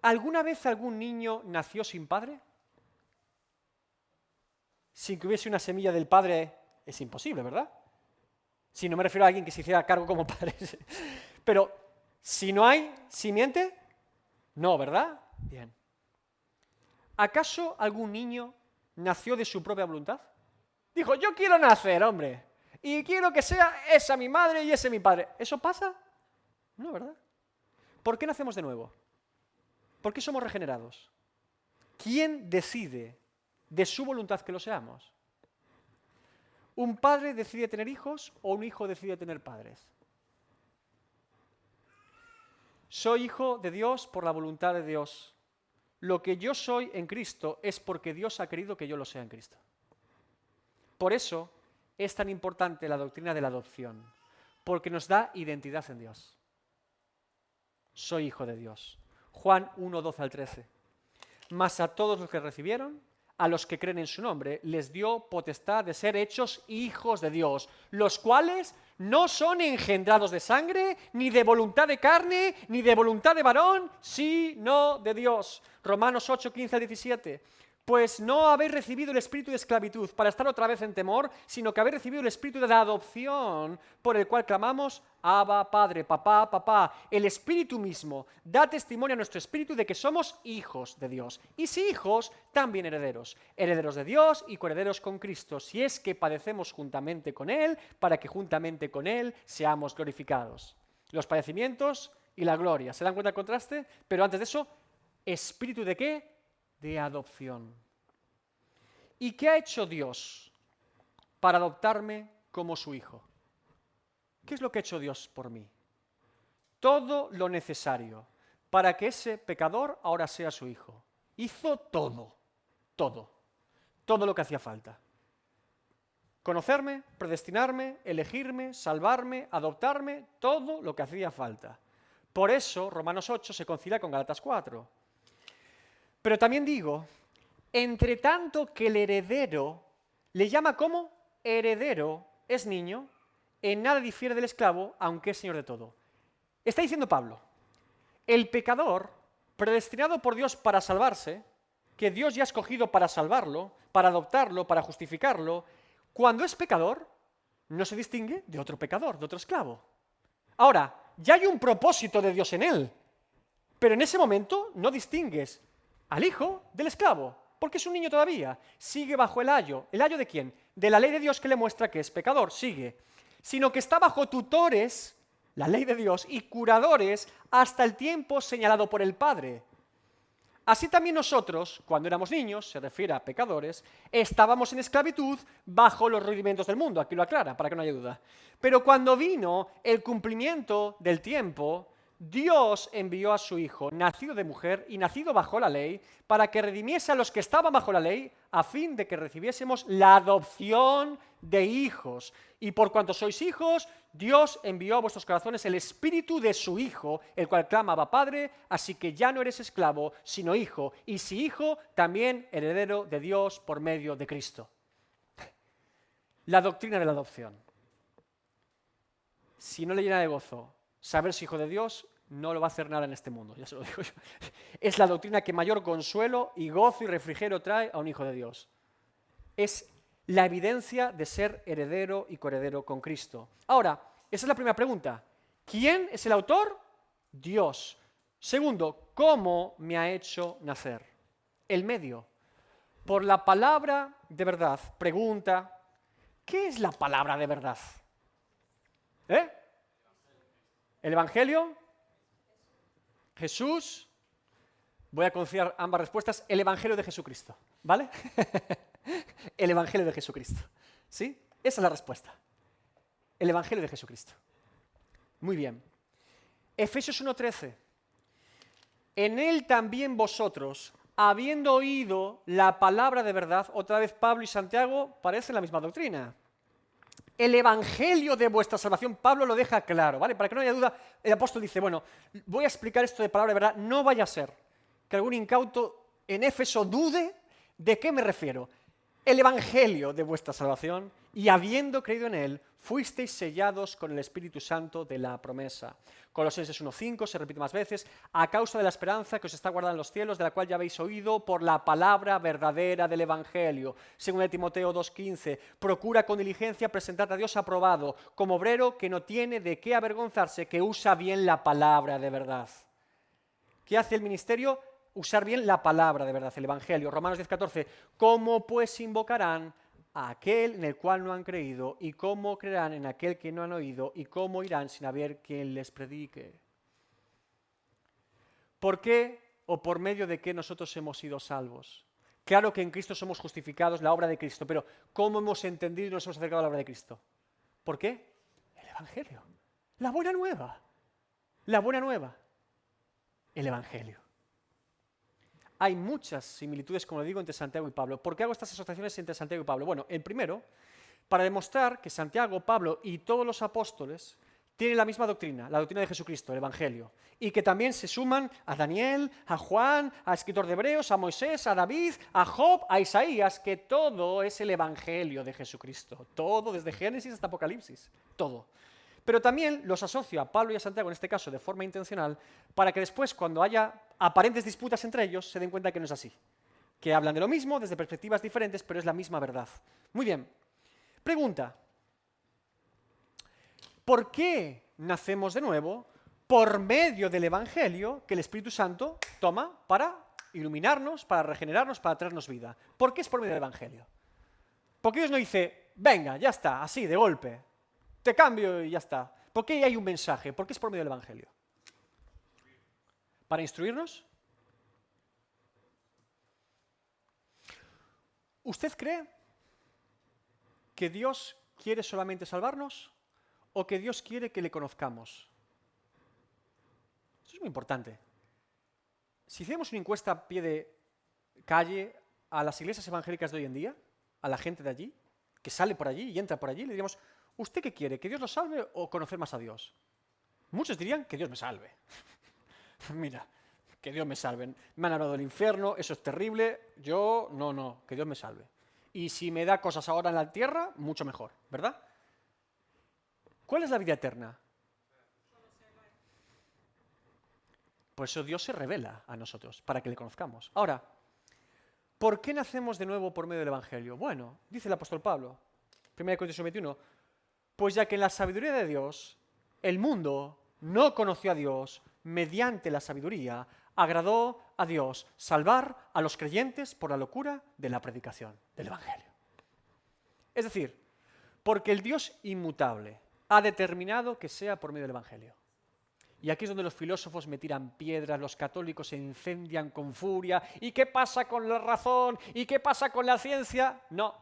¿Alguna vez algún niño nació sin padre? Sin que hubiese una semilla del padre es imposible, ¿verdad? Si no me refiero a alguien que se hiciera cargo como padre. Pero si no hay simiente, no, ¿verdad? Bien. ¿Acaso algún niño nació de su propia voluntad? Dijo, yo quiero nacer, hombre, y quiero que sea esa mi madre y ese mi padre. ¿Eso pasa? No, ¿verdad? ¿Por qué nacemos de nuevo? ¿Por qué somos regenerados? ¿Quién decide de su voluntad que lo seamos? ¿Un padre decide tener hijos o un hijo decide tener padres? Soy hijo de Dios por la voluntad de Dios. Lo que yo soy en Cristo es porque Dios ha querido que yo lo sea en Cristo. Por eso es tan importante la doctrina de la adopción, porque nos da identidad en Dios. Soy hijo de Dios. Juan 1, 12 al 13. Mas a todos los que recibieron, a los que creen en su nombre, les dio potestad de ser hechos hijos de Dios, los cuales no son engendrados de sangre, ni de voluntad de carne, ni de voluntad de varón, sino de Dios. Romanos 8, 15 al 17. Pues no habéis recibido el espíritu de esclavitud para estar otra vez en temor, sino que habéis recibido el espíritu de la adopción, por el cual clamamos, Abba, Padre, papá, papá. El espíritu mismo da testimonio a nuestro espíritu de que somos hijos de Dios. Y si hijos, también herederos. Herederos de Dios y coherederos con Cristo, si es que padecemos juntamente con Él, para que juntamente con Él seamos glorificados. Los padecimientos y la gloria. ¿Se dan cuenta del contraste? Pero antes de eso, ¿espíritu de qué? De adopción. ¿Y qué ha hecho Dios para adoptarme como su hijo? ¿Qué es lo que ha hecho Dios por mí? Todo lo necesario para que ese pecador ahora sea su hijo. Hizo todo lo que hacía falta. Conocerme, predestinarme, elegirme, salvarme, adoptarme, todo lo que hacía falta. Por eso Romanos 8 se concilia con Gálatas 4. Pero también digo, entre tanto que el heredero le llama como heredero, es niño, en nada difiere del esclavo, aunque es señor de todo. Está diciendo Pablo, el pecador, predestinado por Dios para salvarse, que Dios ya ha escogido para salvarlo, para adoptarlo, para justificarlo, cuando es pecador, no se distingue de otro pecador, de otro esclavo. Ahora, ya hay un propósito de Dios en él, pero en ese momento no distingues al hijo del esclavo, porque es un niño todavía, sigue bajo el ayo. ¿El ayo de quién? De la ley de Dios que le muestra que es pecador, sigue. Sino que está bajo tutores, la ley de Dios, y curadores hasta el tiempo señalado por el Padre. Así también nosotros, cuando éramos niños, se refiere a pecadores, estábamos en esclavitud bajo los rudimentos del mundo, aquí lo aclara, para que no haya duda. Pero cuando vino el cumplimiento del tiempo, Dios envió a su Hijo, nacido de mujer y nacido bajo la ley, para que redimiese a los que estaban bajo la ley, a fin de que recibiésemos la adopción de hijos. Y por cuanto sois hijos, Dios envió a vuestros corazones el espíritu de su Hijo, el cual clama Abba Padre, así que ya no eres esclavo, sino hijo, y si hijo, también heredero de Dios por medio de Cristo. La doctrina de la adopción. Si no le llena de gozo saberse hijo de Dios, no lo va a hacer nada en este mundo, ya se lo digo yo. Es la doctrina que mayor consuelo y gozo y refrigerio trae a un hijo de Dios. Es la evidencia de ser heredero y coheredero con Cristo. Ahora, esa es la primera pregunta. ¿Quién es el autor? Dios. Segundo, ¿cómo me ha hecho nacer? El medio. Por la palabra de verdad. Pregunta, ¿qué es la palabra de verdad? ¿El Evangelio? Jesús. Voy a confiar ambas respuestas. El Evangelio de Jesucristo. ¿Vale? El Evangelio de Jesucristo. ¿Sí? Esa es la respuesta. El Evangelio de Jesucristo. Muy bien. Efesios 1:13. En él también vosotros, habiendo oído la palabra de verdad, otra vez Pablo y Santiago parecen la misma doctrina. El evangelio de vuestra salvación, Pablo lo deja claro, ¿vale? Para que no haya duda, el apóstol dice, bueno, voy a explicar esto de palabra de verdad, no vaya a ser que algún incauto en Éfeso dude de qué me refiero. El evangelio de vuestra salvación, y habiendo creído en él, fuisteis sellados con el Espíritu Santo de la promesa. Colosenses 1:5 se repite más veces, a causa de la esperanza que os está guardada en los cielos, de la cual ya habéis oído por la palabra verdadera del Evangelio. Según de Timoteo 2:15, procura con diligencia presentarte a Dios aprobado, como obrero que no tiene de qué avergonzarse, que usa bien la palabra de verdad. ¿Qué hace el ministerio? Usar bien la palabra de verdad, el Evangelio. Romanos 10:14, ¿cómo pues invocarán a aquel en el cual no han creído? ¿Y cómo creerán en aquel que no han oído? ¿Y cómo irán sin haber quien les predique? ¿Por qué o por medio de qué nosotros hemos sido salvos? Claro que en Cristo somos justificados, la obra de Cristo, pero ¿cómo hemos entendido y nos hemos acercado a la obra de Cristo? ¿Por qué? El Evangelio. La buena nueva. La buena nueva. El Evangelio. Hay muchas similitudes, como digo, entre Santiago y Pablo. ¿Por qué hago estas asociaciones entre Santiago y Pablo? Bueno, el primero, para demostrar que Santiago, Pablo y todos los apóstoles tienen la misma doctrina, la doctrina de Jesucristo, el Evangelio, y que también se suman a Daniel, a Juan, a escritor de Hebreos, a Moisés, a David, a Job, a Isaías, que todo es el Evangelio de Jesucristo, todo desde Génesis hasta Apocalipsis, todo. Pero también los asocio a Pablo y a Santiago, en este caso de forma intencional, para que después, cuando haya aparentes disputas entre ellos, se den cuenta que no es así, que hablan de lo mismo desde perspectivas diferentes, pero es la misma verdad. Muy bien. Pregunta. ¿Por qué nacemos de nuevo? Por medio del Evangelio que el Espíritu Santo toma para iluminarnos, para regenerarnos, para traernos vida. ¿Por qué es por medio del Evangelio? Porque Dios no dice, venga, ya está, así, de golpe, te cambio y ya está. ¿Por qué hay un mensaje? ¿Por qué es por medio del Evangelio? ¿Para instruirnos? ¿Usted cree que Dios quiere solamente salvarnos o que Dios quiere que le conozcamos? Eso es muy importante. Si hiciéramos una encuesta a pie de calle a las iglesias evangélicas de hoy en día, a la gente de allí, que sale por allí y entra por allí, le diríamos, ¿usted qué quiere? ¿Que Dios lo salve o conocer más a Dios? Muchos dirían que Dios me salve. Mira, que Dios me salve. Me han hablado del infierno, eso es terrible. Yo, no, que Dios me salve. Y si me da cosas ahora en la tierra, mucho mejor, ¿verdad? ¿Cuál es la vida eterna? Por eso Dios se revela a nosotros, para que le conozcamos. Ahora, ¿por qué nacemos de nuevo por medio del Evangelio? Bueno, dice el apóstol Pablo, 1 Corintios 21, pues ya que en la sabiduría de Dios, el mundo no conoció a Dios mediante la sabiduría, agradó a Dios salvar a los creyentes por la locura de la predicación del Evangelio. Es decir, porque el Dios inmutable ha determinado que sea por medio del Evangelio. Y aquí es donde los filósofos me tiran piedras, los católicos se incendian con furia. ¿Y qué pasa con la razón? ¿Y qué pasa con la ciencia? No.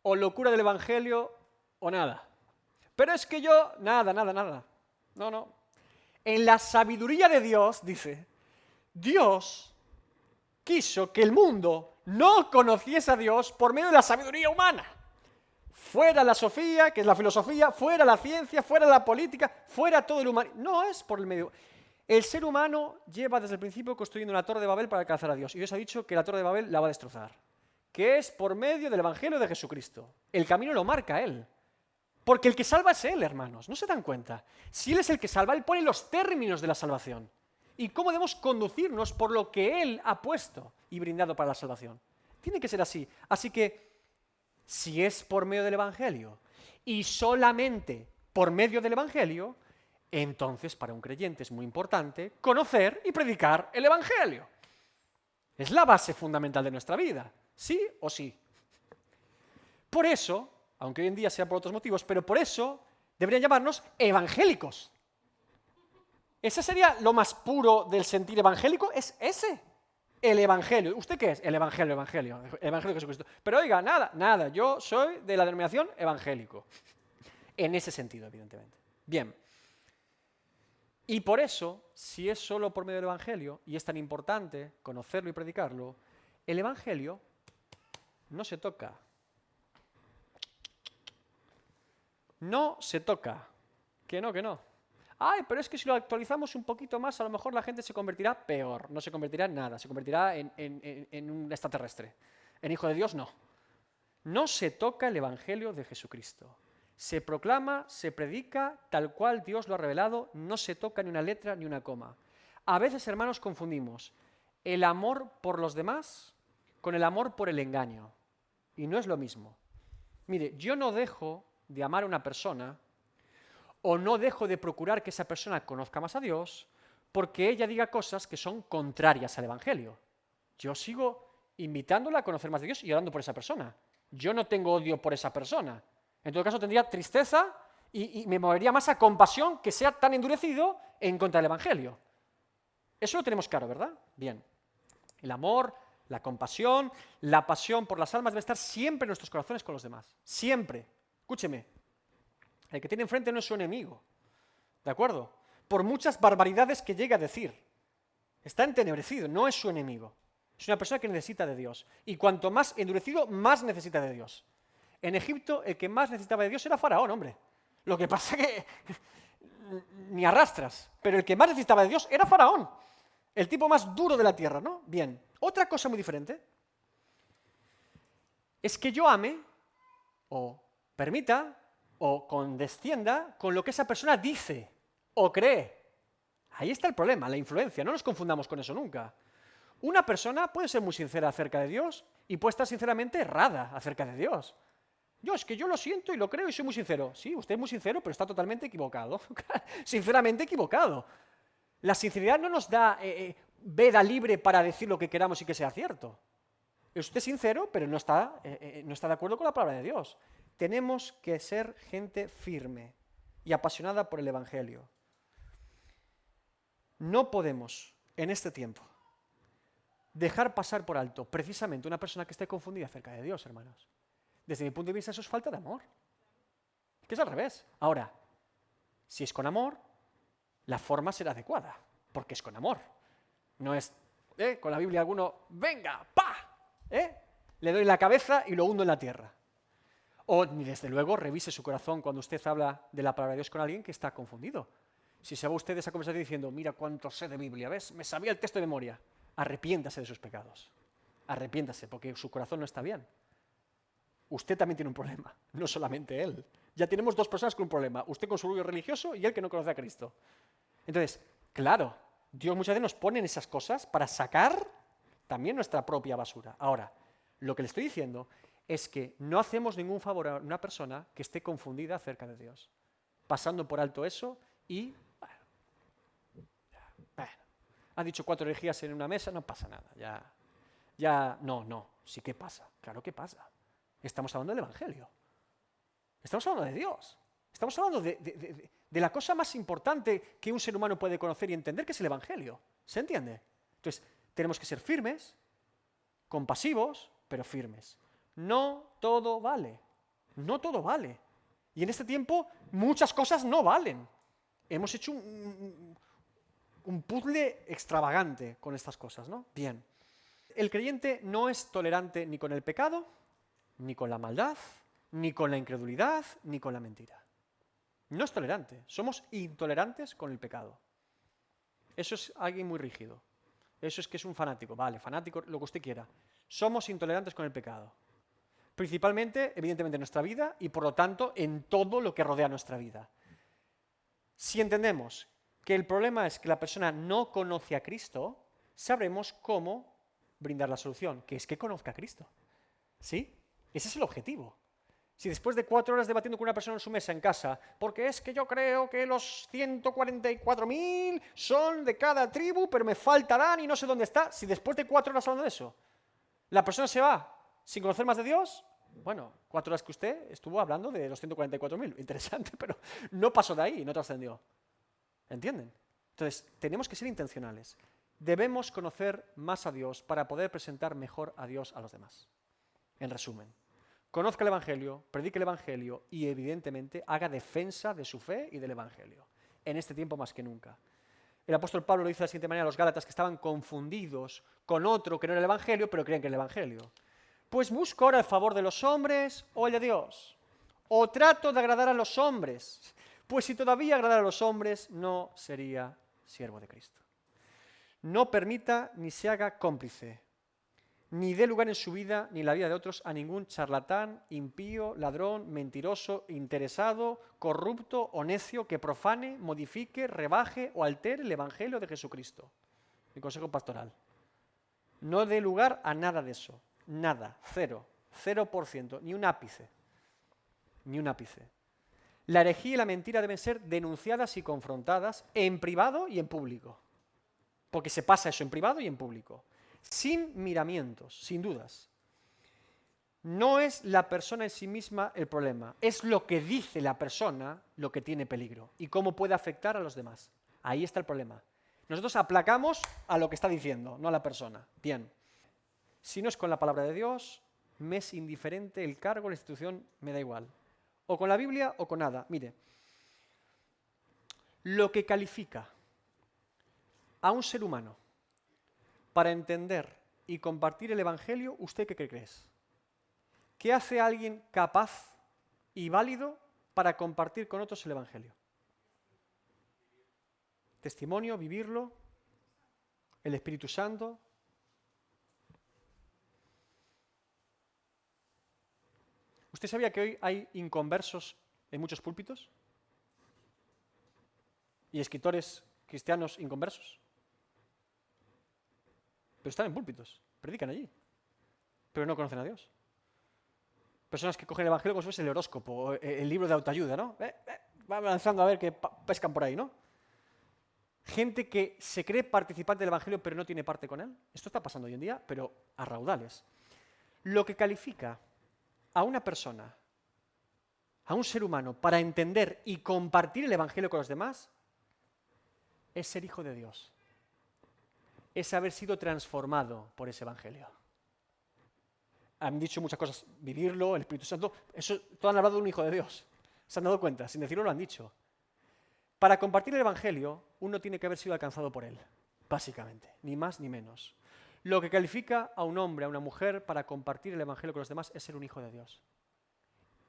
O locura del Evangelio o nada. Pero es que yo, nada. No. En la sabiduría de Dios, dice, Dios quiso que el mundo no conociese a Dios por medio de la sabiduría humana. Fuera la sofía, que es la filosofía, fuera la ciencia, fuera la política, fuera todo el humano. No es por el medio. El ser humano lleva desde el principio construyendo una torre de Babel para alcanzar a Dios. Y Dios ha dicho que la torre de Babel la va a destrozar. Que es por medio del Evangelio de Jesucristo. El camino lo marca Él. Porque el que salva es Él, hermanos. ¿No se dan cuenta? Si Él es el que salva, Él pone los términos de la salvación. Y cómo debemos conducirnos por lo que Él ha puesto y brindado para la salvación. Tiene que ser así. Así que, si es por medio del Evangelio y solamente por medio del Evangelio, entonces para un creyente es muy importante conocer y predicar el Evangelio. Es la base fundamental de nuestra vida, sí o sí. Por eso, aunque hoy en día sea por otros motivos, pero por eso deberían llamarnos evangélicos. Ese sería lo más puro del sentir evangélico, es ese. El Evangelio. ¿Usted qué es? El Evangelio de Jesucristo. Pero oiga, nada, yo soy de la denominación evangélico. En ese sentido, evidentemente. Bien. Y por eso, si es solo por medio del Evangelio, y es tan importante conocerlo y predicarlo, el Evangelio no se toca. No se toca. Que no. Ay, pero es que si lo actualizamos un poquito más, a lo mejor la gente se convertirá peor. No se convertirá en nada, se convertirá en un extraterrestre. En hijo de Dios, no. No se toca el Evangelio de Jesucristo. Se proclama, se predica, tal cual Dios lo ha revelado, no se toca ni una letra ni una coma. A veces, hermanos, confundimos el amor por los demás con el amor por el engaño. Y no es lo mismo. Mire, yo no dejo de amar a una persona o no dejo de procurar que esa persona conozca más a Dios porque ella diga cosas que son contrarias al Evangelio. Yo sigo invitándola a conocer más de Dios y orando por esa persona. Yo no tengo odio por esa persona. En todo caso tendría tristeza y me movería más a compasión que sea tan endurecido en contra del Evangelio. Eso lo tenemos claro, ¿verdad? Bien. El amor, la compasión, la pasión por las almas debe estar siempre en nuestros corazones con los demás. Siempre. Escúcheme. El que tiene enfrente no es su enemigo, ¿de acuerdo? Por muchas barbaridades que llegue a decir. Está entenebrecido, no es su enemigo. Es una persona que necesita de Dios. Y cuanto más endurecido, más necesita de Dios. En Egipto, el que más necesitaba de Dios era Faraón, hombre. Lo que pasa que ni arrastras. Pero el que más necesitaba de Dios era Faraón, el tipo más duro de la tierra, ¿no? Bien. Otra cosa muy diferente es que yo ame, o permita, o condescienda con lo que esa persona dice o cree. Ahí está el problema, la influencia. No nos confundamos con eso nunca. Una persona puede ser muy sincera acerca de Dios y puede estar sinceramente errada acerca de Dios. Yo es que yo lo siento y lo creo y soy muy sincero. Sí, usted es muy sincero, pero está totalmente equivocado. Sinceramente equivocado. La sinceridad no nos da veda libre para decir lo que queramos y que sea cierto. Es usted sincero, pero no está de acuerdo con la palabra de Dios. Tenemos que ser gente firme y apasionada por el Evangelio. No podemos, en este tiempo, dejar pasar por alto precisamente una persona que esté confundida acerca de Dios, hermanos. Desde mi punto de vista, eso es falta de amor. Que es al revés. Ahora, si es con amor, la forma será adecuada, porque es con amor. No es, con la Biblia alguno, venga, ¡pa! Le doy la cabeza y lo hundo en la tierra. O, desde luego, revise su corazón cuando usted habla de la palabra de Dios con alguien que está confundido. Si se va usted de esa conversación diciendo, mira cuánto sé de Biblia, ¿ves? Me sabía el texto de memoria. Arrepiéntase de sus pecados. Arrepiéntase, porque su corazón no está bien. Usted también tiene un problema, no solamente él. Ya tenemos dos personas con un problema, usted con su orgullo religioso y él que no conoce a Cristo. Entonces, claro, Dios muchas veces nos pone en esas cosas para sacar también nuestra propia basura. Ahora, lo que le estoy diciendo es que no hacemos ningún favor a una persona que esté confundida acerca de Dios, pasando por alto eso y, bueno, ha dicho 4 herejías en una mesa, no pasa nada, no, sí que pasa, claro que pasa. Estamos hablando del Evangelio. Estamos hablando de Dios. Estamos hablando de la cosa más importante que un ser humano puede conocer y entender, que es el Evangelio. ¿Se entiende? Entonces, tenemos que ser firmes, compasivos, pero firmes. No todo vale. No todo vale. Y en este tiempo, muchas cosas no valen. Hemos hecho un puzzle extravagante con estas cosas, ¿no? Bien. El creyente no es tolerante ni con el pecado, ni con la maldad, ni con la incredulidad, ni con la mentira. No es tolerante. Somos intolerantes con el pecado. Eso es alguien muy rígido. Eso es que es un fanático. Vale, fanático, lo que usted quiera. Somos intolerantes con el pecado. Principalmente, evidentemente, en nuestra vida y, por lo tanto, en todo lo que rodea nuestra vida. Si entendemos que el problema es que la persona no conoce a Cristo, sabremos cómo brindar la solución, que es que conozca a Cristo. ¿Sí? Ese es el objetivo. Si después de 4 horas debatiendo con una persona en su mesa en casa, porque es que yo creo que los 144.000 son de cada tribu, pero me falta Dan y no sé dónde está, si después de 4 horas hablando de eso, la persona se va sin conocer más de Dios, bueno, 4 horas que usted estuvo hablando de los 144.000, interesante, pero no pasó de ahí, no trascendió. ¿Entienden? Entonces, tenemos que ser intencionales. Debemos conocer más a Dios para poder presentar mejor a Dios a los demás. En resumen, conozca el Evangelio, predique el Evangelio y, evidentemente, haga defensa de su fe y del Evangelio. En este tiempo más que nunca. El apóstol Pablo lo dice de la siguiente manera a los Gálatas, que estaban confundidos con otro que no era el Evangelio, pero creían que era el Evangelio. Pues busco ahora el favor de los hombres o el de Dios. O trato de agradar a los hombres. Pues si todavía agradara a los hombres, no sería siervo de Cristo. No permita ni se haga cómplice, ni dé lugar en su vida ni en la vida de otros a ningún charlatán, impío, ladrón, mentiroso, interesado, corrupto o necio que profane, modifique, rebaje o altere el Evangelio de Jesucristo. Mi consejo pastoral. No dé lugar a nada de eso. Nada. 0%. Ni un ápice. Ni un ápice. La herejía y la mentira deben ser denunciadas y confrontadas en privado y en público. Porque se pasa eso en privado y en público. Sin miramientos, sin dudas. No es la persona en sí misma el problema, es lo que dice la persona lo que tiene peligro y cómo puede afectar a los demás. Ahí está el problema. Nosotros aplacamos a lo que está diciendo, no a la persona. Bien. Si no es con la palabra de Dios, me es indiferente el cargo, la institución, me da igual. O con la Biblia o con nada. Mire, lo que califica a un ser humano para entender y compartir el Evangelio, ¿usted qué cree que es? ¿Qué hace a alguien capaz y válido para compartir con otros el Evangelio? Testimonio, vivirlo, el Espíritu Santo. ¿Usted sabía que hoy hay inconversos en muchos púlpitos? ¿Y escritores cristianos inconversos? Pero están en púlpitos, predican allí, pero no conocen a Dios. Personas que cogen el Evangelio como si fuese el horóscopo, el libro de autoayuda, ¿no? Van lanzando a ver qué pescan por ahí, ¿no? Gente que se cree participante del Evangelio pero no tiene parte con él. Esto está pasando hoy en día, pero a raudales. Lo que califica a una persona, a un ser humano, para entender y compartir el Evangelio con los demás, es ser hijo de Dios. Es haber sido transformado por ese Evangelio. Han dicho muchas cosas, vivirlo, el Espíritu Santo, eso todo han hablado de un hijo de Dios. ¿Se han dado cuenta? Sin decirlo lo han dicho. Para compartir el Evangelio, uno tiene que haber sido alcanzado por él, básicamente, ni más ni menos. Lo que califica a un hombre, a una mujer, para compartir el Evangelio con los demás es ser un hijo de Dios.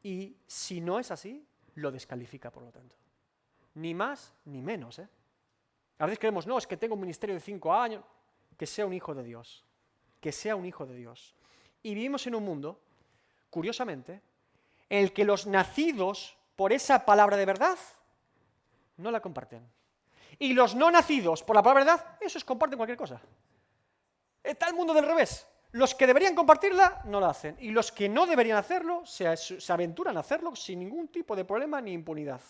Y si no es así, lo descalifica, por lo tanto. Ni más ni menos, ¿eh? A veces creemos, no, es que tengo un ministerio de 5 años. Que sea un hijo de Dios. Que sea un hijo de Dios. Y vivimos en un mundo, curiosamente, en el que los nacidos por esa palabra de verdad no la comparten. Y los no nacidos por la palabra de verdad, esos comparten cualquier cosa. Está el mundo del revés. Los que deberían compartirla no la hacen. Y los que no deberían hacerlo se aventuran a hacerlo sin ningún tipo de problema ni impunidad.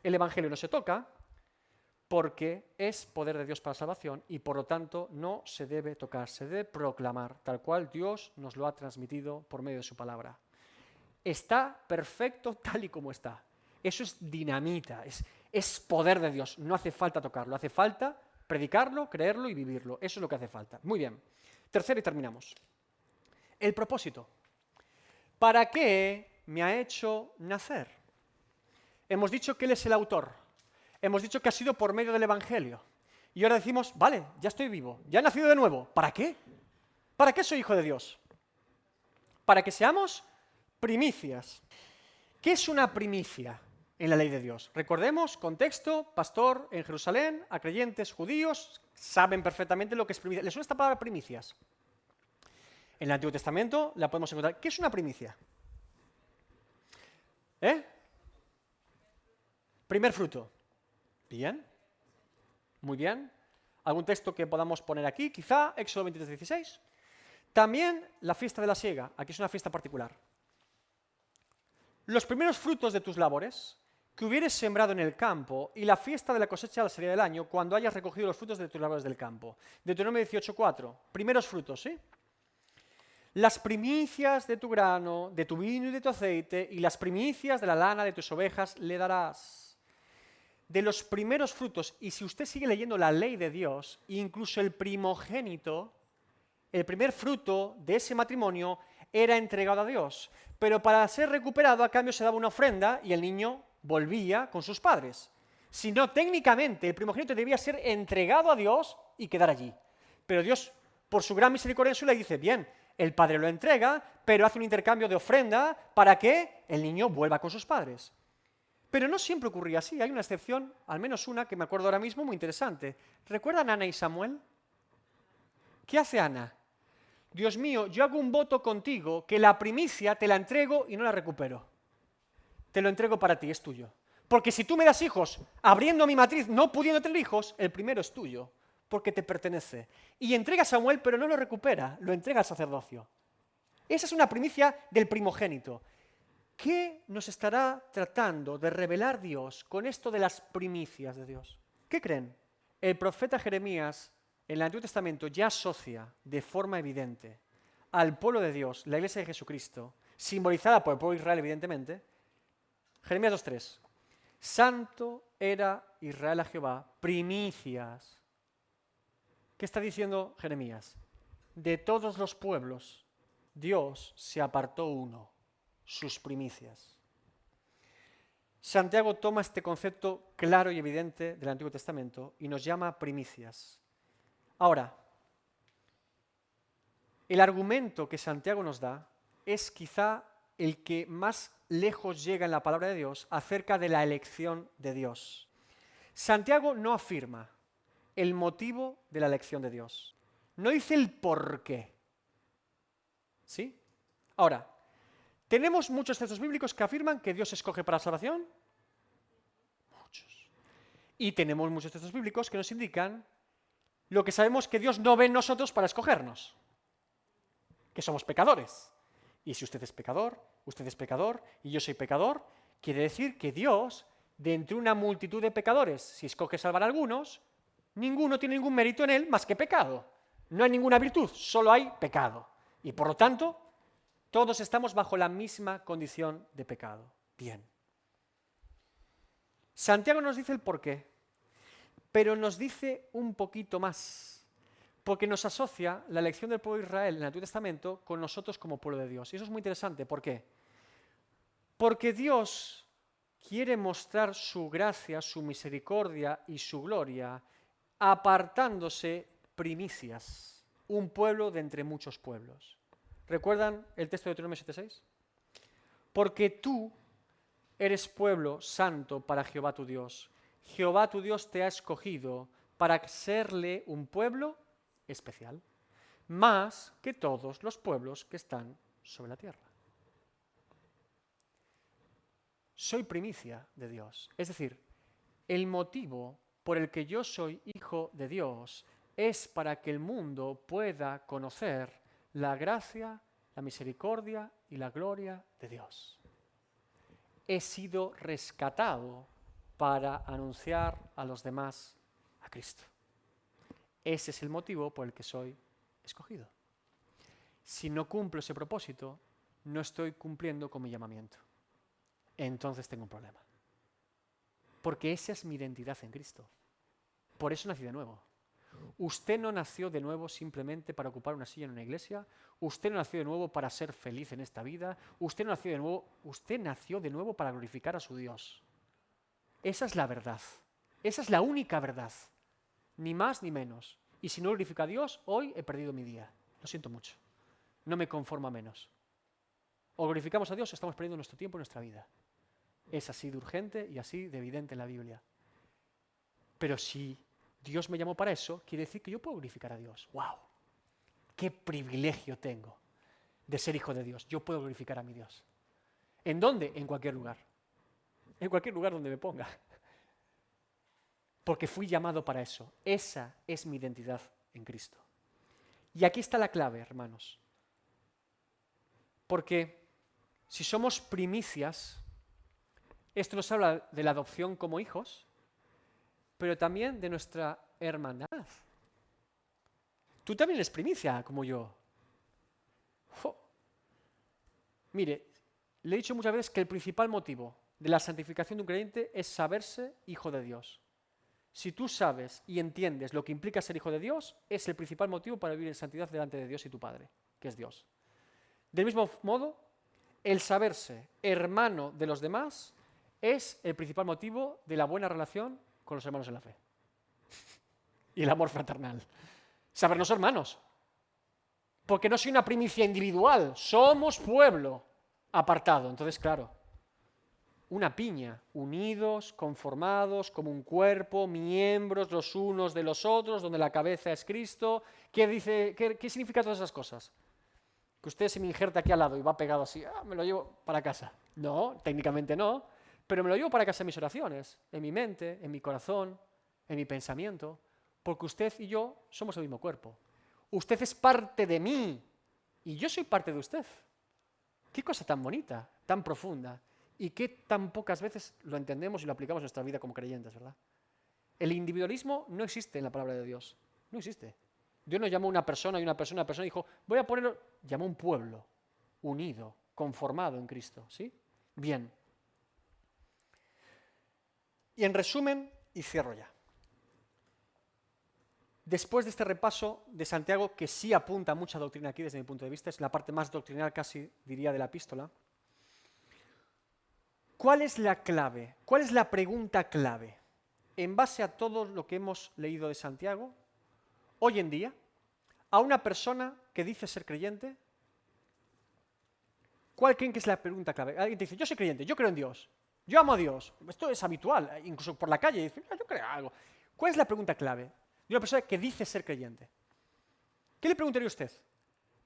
El Evangelio no se toca porque es poder de Dios para la salvación y por lo tanto no se debe tocar, se debe proclamar tal cual Dios nos lo ha transmitido por medio de su palabra. Está perfecto tal y como está. Eso es dinamita, es poder de Dios. No hace falta tocarlo, hace falta predicarlo, creerlo y vivirlo. Eso es lo que hace falta. Muy bien. Tercero y terminamos. El propósito. ¿Para qué me ha hecho nacer? Hemos dicho que Él es el autor. Hemos dicho que ha sido por medio del Evangelio. Y ahora decimos, vale, ya estoy vivo, ya he nacido de nuevo. ¿Para qué? ¿Para qué soy hijo de Dios? Para que seamos primicias. ¿Qué es una primicia en la ley de Dios? Recordemos, contexto, pastor en Jerusalén, a creyentes judíos, saben perfectamente lo que es primicia. ¿Les suena esta palabra primicias? En el Antiguo Testamento la podemos encontrar. ¿Qué es una primicia? Primer fruto. Bien. Muy bien. ¿Algún texto que podamos poner aquí? Quizá Éxodo 23:16. También la fiesta de la siega. Aquí es una fiesta particular. Los primeros frutos de tus labores que hubieres sembrado en el campo y la fiesta de la cosecha al salir del año cuando hayas recogido los frutos de tus labores del campo. Deuteronomio 18:4. Primeros frutos, ¿sí? Las primicias de tu grano, de tu vino y de tu aceite, y las primicias de la lana de tus ovejas le darás. De los primeros frutos, y si usted sigue leyendo la ley de Dios, incluso el primogénito, el primer fruto de ese matrimonio era entregado a Dios. Pero para ser recuperado, a cambio se daba una ofrenda y el niño volvía con sus padres. Si no, técnicamente, el primogénito debía ser entregado a Dios y quedar allí. Pero Dios, por su gran misericordia en su ley, dice, bien, el padre lo entrega, pero hace un intercambio de ofrenda para que el niño vuelva con sus padres. Pero no siempre ocurría así, hay una excepción, al menos una que me acuerdo ahora mismo muy interesante. ¿Recuerdan a Ana y Samuel? ¿Qué hace Ana? Dios mío, yo hago un voto contigo que la primicia te la entrego y no la recupero. Te lo entrego para ti, es tuyo. Porque si tú me das hijos, abriendo mi matriz, no pudiendo tener hijos, el primero es tuyo, porque te pertenece. Y entrega a Samuel, pero no lo recupera, lo entrega al sacerdocio. Esa es una primicia del primogénito. ¿Qué nos estará tratando de revelar Dios con esto de las primicias de Dios? ¿Qué creen? El profeta Jeremías en el Antiguo Testamento ya asocia de forma evidente al pueblo de Dios, la iglesia de Jesucristo, simbolizada por el pueblo de Israel evidentemente. Jeremías 2:3. Santo era Israel a Jehová, primicias. ¿Qué está diciendo Jeremías? De todos los pueblos, Dios se apartó uno. Sus primicias. Santiago toma este concepto claro y evidente del Antiguo Testamento y nos llama primicias. Ahora, el argumento que Santiago nos da es quizá el que más lejos llega en la palabra de Dios acerca de la elección de Dios. Santiago no afirma el motivo de la elección de Dios. No dice el por qué. ¿Sí? Ahora, ¿tenemos muchos textos bíblicos que afirman que Dios escoge para la salvación? Muchos. Y tenemos muchos textos bíblicos que nos indican lo que sabemos que Dios no ve en nosotros para escogernos, que somos pecadores. Y si usted es pecador y yo soy pecador, quiere decir que Dios, de entre una multitud de pecadores, si escoge salvar a algunos, ninguno tiene ningún mérito en él más que pecado. No hay ninguna virtud, solo hay pecado. Y por lo tanto, todos estamos bajo la misma condición de pecado. Bien. Santiago nos dice el porqué, pero nos dice un poquito más, porque nos asocia la elección del pueblo de Israel en el Antiguo Testamento con nosotros como pueblo de Dios. Y eso es muy interesante. ¿Por qué? Porque Dios quiere mostrar su gracia, su misericordia y su gloria apartándose primicias, un pueblo de entre muchos pueblos. ¿Recuerdan el texto de Deuteronomio 7:6? Porque tú eres pueblo santo para Jehová tu Dios. Jehová tu Dios te ha escogido para serle un pueblo especial, más que todos los pueblos que están sobre la tierra. Soy primicia de Dios. Es decir, el motivo por el que yo soy hijo de Dios es para que el mundo pueda conocer la gracia, la misericordia y la gloria de Dios. He sido rescatado para anunciar a los demás a Cristo. Ese es el motivo por el que soy escogido. Si no cumplo ese propósito, no estoy cumpliendo con mi llamamiento. Entonces tengo un problema. Porque esa es mi identidad en Cristo. Por eso nací de nuevo. Usted no nació de nuevo simplemente para ocupar una silla en una iglesia. Usted no nació de nuevo para ser feliz en esta vida. Usted nació de nuevo para glorificar a su Dios. Esa es la verdad. Esa es la única verdad. Ni más ni menos. Y si no glorifica a Dios, hoy he perdido mi día. Lo siento mucho. No me conformo a menos. O glorificamos a Dios o estamos perdiendo nuestro tiempo y nuestra vida. Es así de urgente y así de evidente en la Biblia. Pero si Dios me llamó para eso, quiere decir que yo puedo glorificar a Dios. ¡Wow! ¡Qué privilegio tengo de ser hijo de Dios! Yo puedo glorificar a mi Dios. ¿En dónde? En cualquier lugar. En cualquier lugar donde me ponga. Porque fui llamado para eso. Esa es mi identidad en Cristo. Y aquí está la clave, hermanos. Porque si somos primicias, esto nos habla de la adopción como hijos, pero también de nuestra hermandad. Tú también eres primicia, como yo. ¡Jo! Mire, le he dicho muchas veces que el principal motivo de la santificación de un creyente es saberse hijo de Dios. Si tú sabes y entiendes lo que implica ser hijo de Dios, es el principal motivo para vivir en santidad delante de Dios y tu Padre, que es Dios. Del mismo modo, el saberse hermano de los demás es el principal motivo de la buena relación con los hermanos en la fe. Y el amor fraternal. Sabernos hermanos. Porque no soy una primicia individual, somos pueblo apartado. Entonces, claro, una piña, unidos, conformados, como un cuerpo, miembros los unos de los otros, donde la cabeza es Cristo. ¿Qué significa todas esas cosas? Que usted se me injerta aquí al lado y va pegado así, me lo llevo para casa. No, técnicamente no, pero me lo llevo para casa en mis oraciones, en mi mente, en mi corazón, en mi pensamiento, porque usted y yo somos el mismo cuerpo. Usted es parte de mí y yo soy parte de usted. Qué cosa tan bonita, tan profunda y que tan pocas veces lo entendemos y lo aplicamos en nuestra vida como creyentes, ¿verdad? El individualismo no existe en la palabra de Dios, no existe. Dios no llamó a una persona y dijo, voy a ponerlo, llamó a un pueblo unido, conformado en Cristo, ¿sí? Bien. Y en resumen, y cierro ya. Después de este repaso de Santiago, que sí apunta a mucha doctrina aquí desde mi punto de vista, es la parte más doctrinal casi, diría, de la epístola. ¿Cuál es la clave? ¿Cuál es la pregunta clave? En base a todo lo que hemos leído de Santiago, hoy en día, a una persona que dice ser creyente, ¿Cuál creen que es la pregunta clave? Alguien te dice, yo soy creyente, yo creo en Dios, yo amo a Dios. Esto es habitual, incluso por la calle, dice, yo creo algo. ¿Cuál es la pregunta clave de una persona que dice ser creyente? ¿Qué le preguntaría usted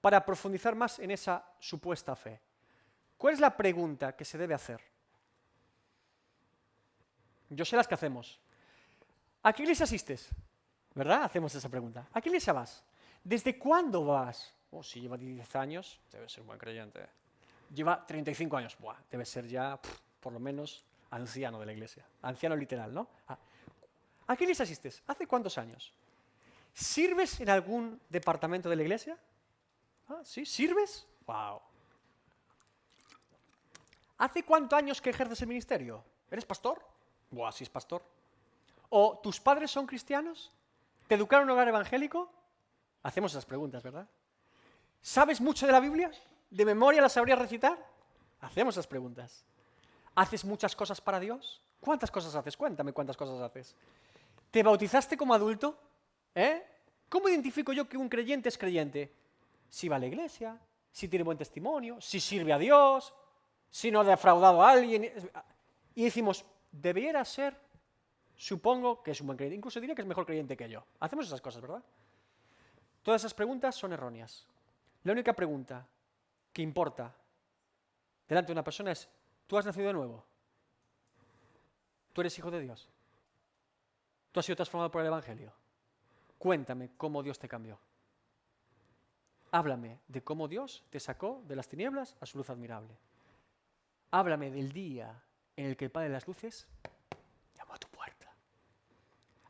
para profundizar más en esa supuesta fe? ¿Cuál es la pregunta que se debe hacer? Yo sé las que hacemos. ¿A qué iglesia asistes? ¿Verdad? Hacemos esa pregunta. ¿A qué iglesia vas? ¿Desde cuándo vas? Oh, si lleva 10 años, debe ser un buen creyente. Lleva 35 años, buah, debe ser ya, por lo menos, anciano de la iglesia. Anciano literal, ¿no? ¿A qué iglesia asistes? ¿Hace cuántos años? ¿Sirves en algún departamento de la iglesia? ¿Sí? ¿Sirves? ¡Wow! ¿Hace cuántos años que ejerces el ministerio? ¿Eres pastor? ¡Buah, sí es pastor! ¿O tus padres son cristianos? ¿Te educaron en un hogar evangélico? Hacemos esas preguntas, ¿verdad? ¿Sabes mucho de la Biblia? ¿De memoria la sabrías recitar? Hacemos esas preguntas. ¿Haces muchas cosas para Dios? ¿Cuántas cosas haces? Cuéntame cuántas cosas haces. ¿Te bautizaste como adulto? ¿Cómo identifico yo que un creyente es creyente? Si va a la iglesia, si tiene buen testimonio, si sirve a Dios, si no ha defraudado a alguien. Y decimos, debiera ser, supongo que es un buen creyente. Incluso diría que es mejor creyente que yo. Hacemos esas cosas, ¿verdad? Todas esas preguntas son erróneas. La única pregunta que importa delante de una persona es, ¿tú has nacido de nuevo? ¿Tú eres hijo de Dios? ¿Tú has sido transformado por el Evangelio? Cuéntame cómo Dios te cambió. Háblame de cómo Dios te sacó de las tinieblas a su luz admirable. Háblame del día en el que el Padre de las Luces llamó a tu puerta.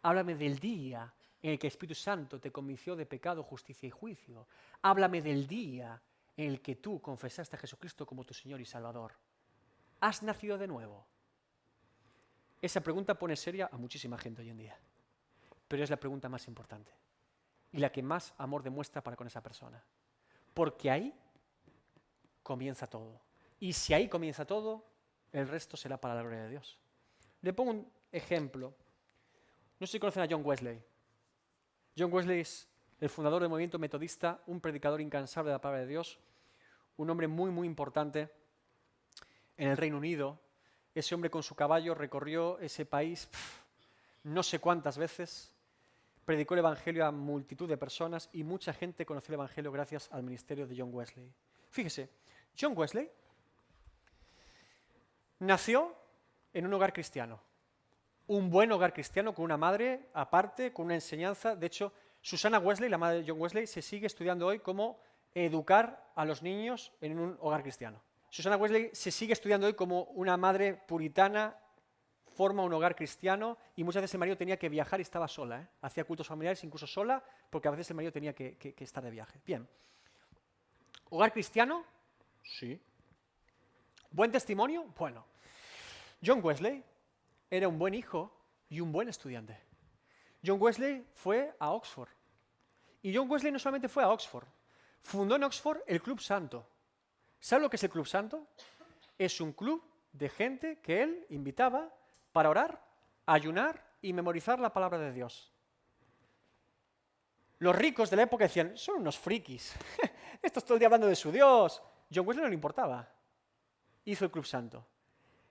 Háblame del día en el que el Espíritu Santo te convenció de pecado, justicia y juicio. Háblame del día en el que tú confesaste a Jesucristo como tu Señor y Salvador. ¿Has nacido de nuevo? Esa pregunta pone seria a muchísima gente hoy en día, pero es la pregunta más importante y la que más amor demuestra para con esa persona, porque ahí comienza todo. Y si ahí comienza todo, el resto será para la gloria de Dios. Le pongo un ejemplo. No sé si conocen a John Wesley. John Wesley es el fundador del movimiento metodista, un predicador incansable de la palabra de Dios, un hombre muy, muy importante en el Reino Unido. Ese hombre con su caballo recorrió ese país no sé cuántas veces, predicó el Evangelio a multitud de personas y mucha gente conoció el Evangelio gracias al ministerio de John Wesley. Fíjese, John Wesley nació en un hogar cristiano, un buen hogar cristiano con una madre aparte, con una enseñanza. De hecho, Susana Wesley, la madre de John Wesley, se sigue estudiando hoy cómo educar a los niños en un hogar cristiano. Susana Wesley se sigue estudiando hoy como una madre puritana, forma un hogar cristiano y muchas veces el marido tenía que viajar y estaba sola. Hacía cultos familiares incluso sola porque a veces el marido tenía que estar de viaje. Bien. ¿Hogar cristiano? Sí. ¿Buen testimonio? Bueno. John Wesley era un buen hijo y un buen estudiante. John Wesley fue a Oxford. Y John Wesley no solamente fue a Oxford, fundó en Oxford el Club Santo. ¿Sabe lo que es el Club Santo? Es un club de gente que él invitaba para orar, ayunar y memorizar la palabra de Dios. Los ricos de la época decían, son unos frikis, estos todo el día hablando de su Dios. John Wesley no le importaba. Hizo el Club Santo.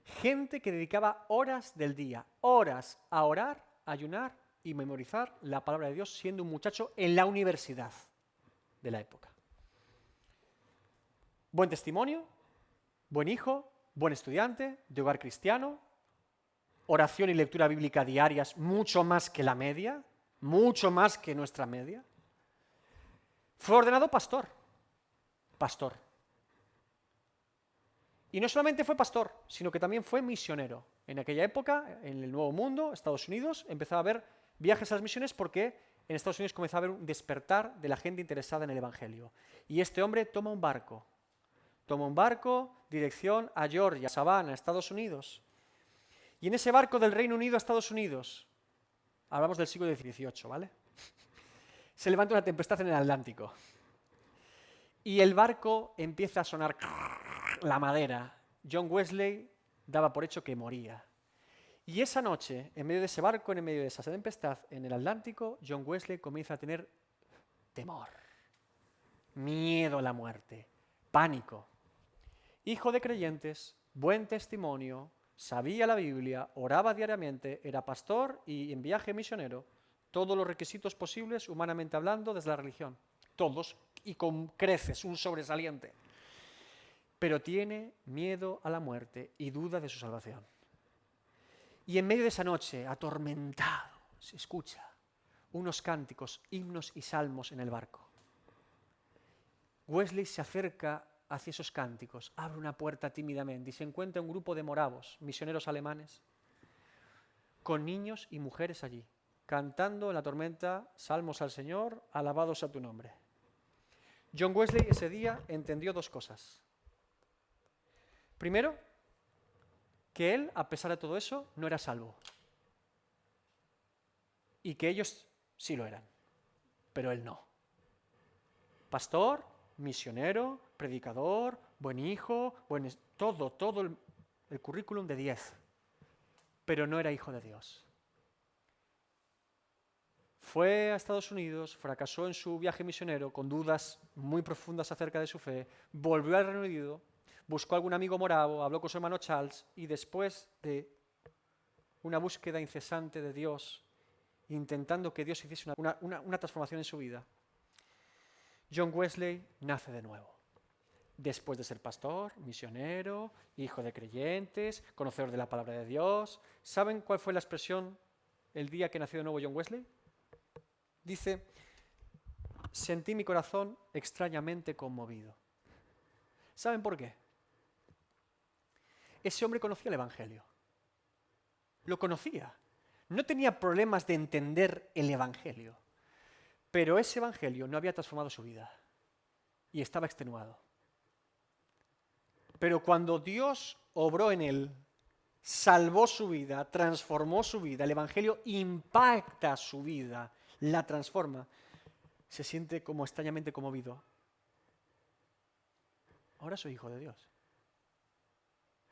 Gente que dedicaba horas del día, horas a orar, ayunar y memorizar la palabra de Dios siendo un muchacho en la universidad de la época. Buen testimonio, buen hijo, buen estudiante, de hogar cristiano, oración y lectura bíblica diarias mucho más que la media, mucho más que nuestra media. Fue ordenado pastor. Y no solamente fue pastor, sino que también fue misionero. En aquella época, en el Nuevo Mundo, Estados Unidos, empezaba a haber viajes a las misiones porque en Estados Unidos comenzaba a haber un despertar de la gente interesada en el Evangelio. Y este hombre toma un barco, dirección a Georgia, Savannah, Estados Unidos. Y en ese barco del Reino Unido a Estados Unidos, hablamos del siglo XVIII, ¿vale? Se levanta una tempestad en el Atlántico. Y el barco empieza a sonar la madera. John Wesley daba por hecho que moría. Y esa noche, en medio de ese barco, en medio de esa tempestad, en el Atlántico, John Wesley comienza a tener temor, miedo a la muerte, pánico. hijo de creyentes, buen testimonio, sabía la Biblia, oraba diariamente, era pastor y en viaje misionero. Todos los requisitos posibles, humanamente hablando, desde la religión. Todos, y con creces, un sobresaliente. Pero tiene miedo a la muerte y duda de su salvación. Y en medio de esa noche, atormentado, se escucha unos cánticos, himnos y salmos en el barco. Wesley se acerca hacia esos cánticos, abre una puerta tímidamente y se encuentra un grupo de moravos, misioneros alemanes, con niños y mujeres allí, cantando en la tormenta salmos al Señor, alabados a tu nombre. John Wesley ese día entendió dos cosas. Primero, que él, a pesar de todo eso, no era salvo. Y que ellos sí lo eran, pero él no. Pastor, misionero, predicador, buen hijo, todo el currículum de 10, pero no era hijo de Dios. Fue a Estados Unidos, fracasó en su viaje misionero con dudas muy profundas acerca de su fe, volvió al Reino Unido, buscó a algún amigo moravo, habló con su hermano Charles y después de una búsqueda incesante de Dios, intentando que Dios hiciese una transformación en su vida, John Wesley nace de nuevo. Después de ser pastor, misionero, hijo de creyentes, conocedor de la palabra de Dios. ¿Saben cuál fue la expresión el día que nació de nuevo John Wesley? Dice, sentí mi corazón extrañamente conmovido. ¿Saben por qué? Ese hombre conocía el Evangelio. Lo conocía. No tenía problemas de entender el Evangelio. Pero ese Evangelio no había transformado su vida. Y estaba extenuado. Pero cuando Dios obró en él, salvó su vida, transformó su vida, el Evangelio impacta su vida, la transforma, se siente como extrañamente conmovido. Ahora soy hijo de Dios.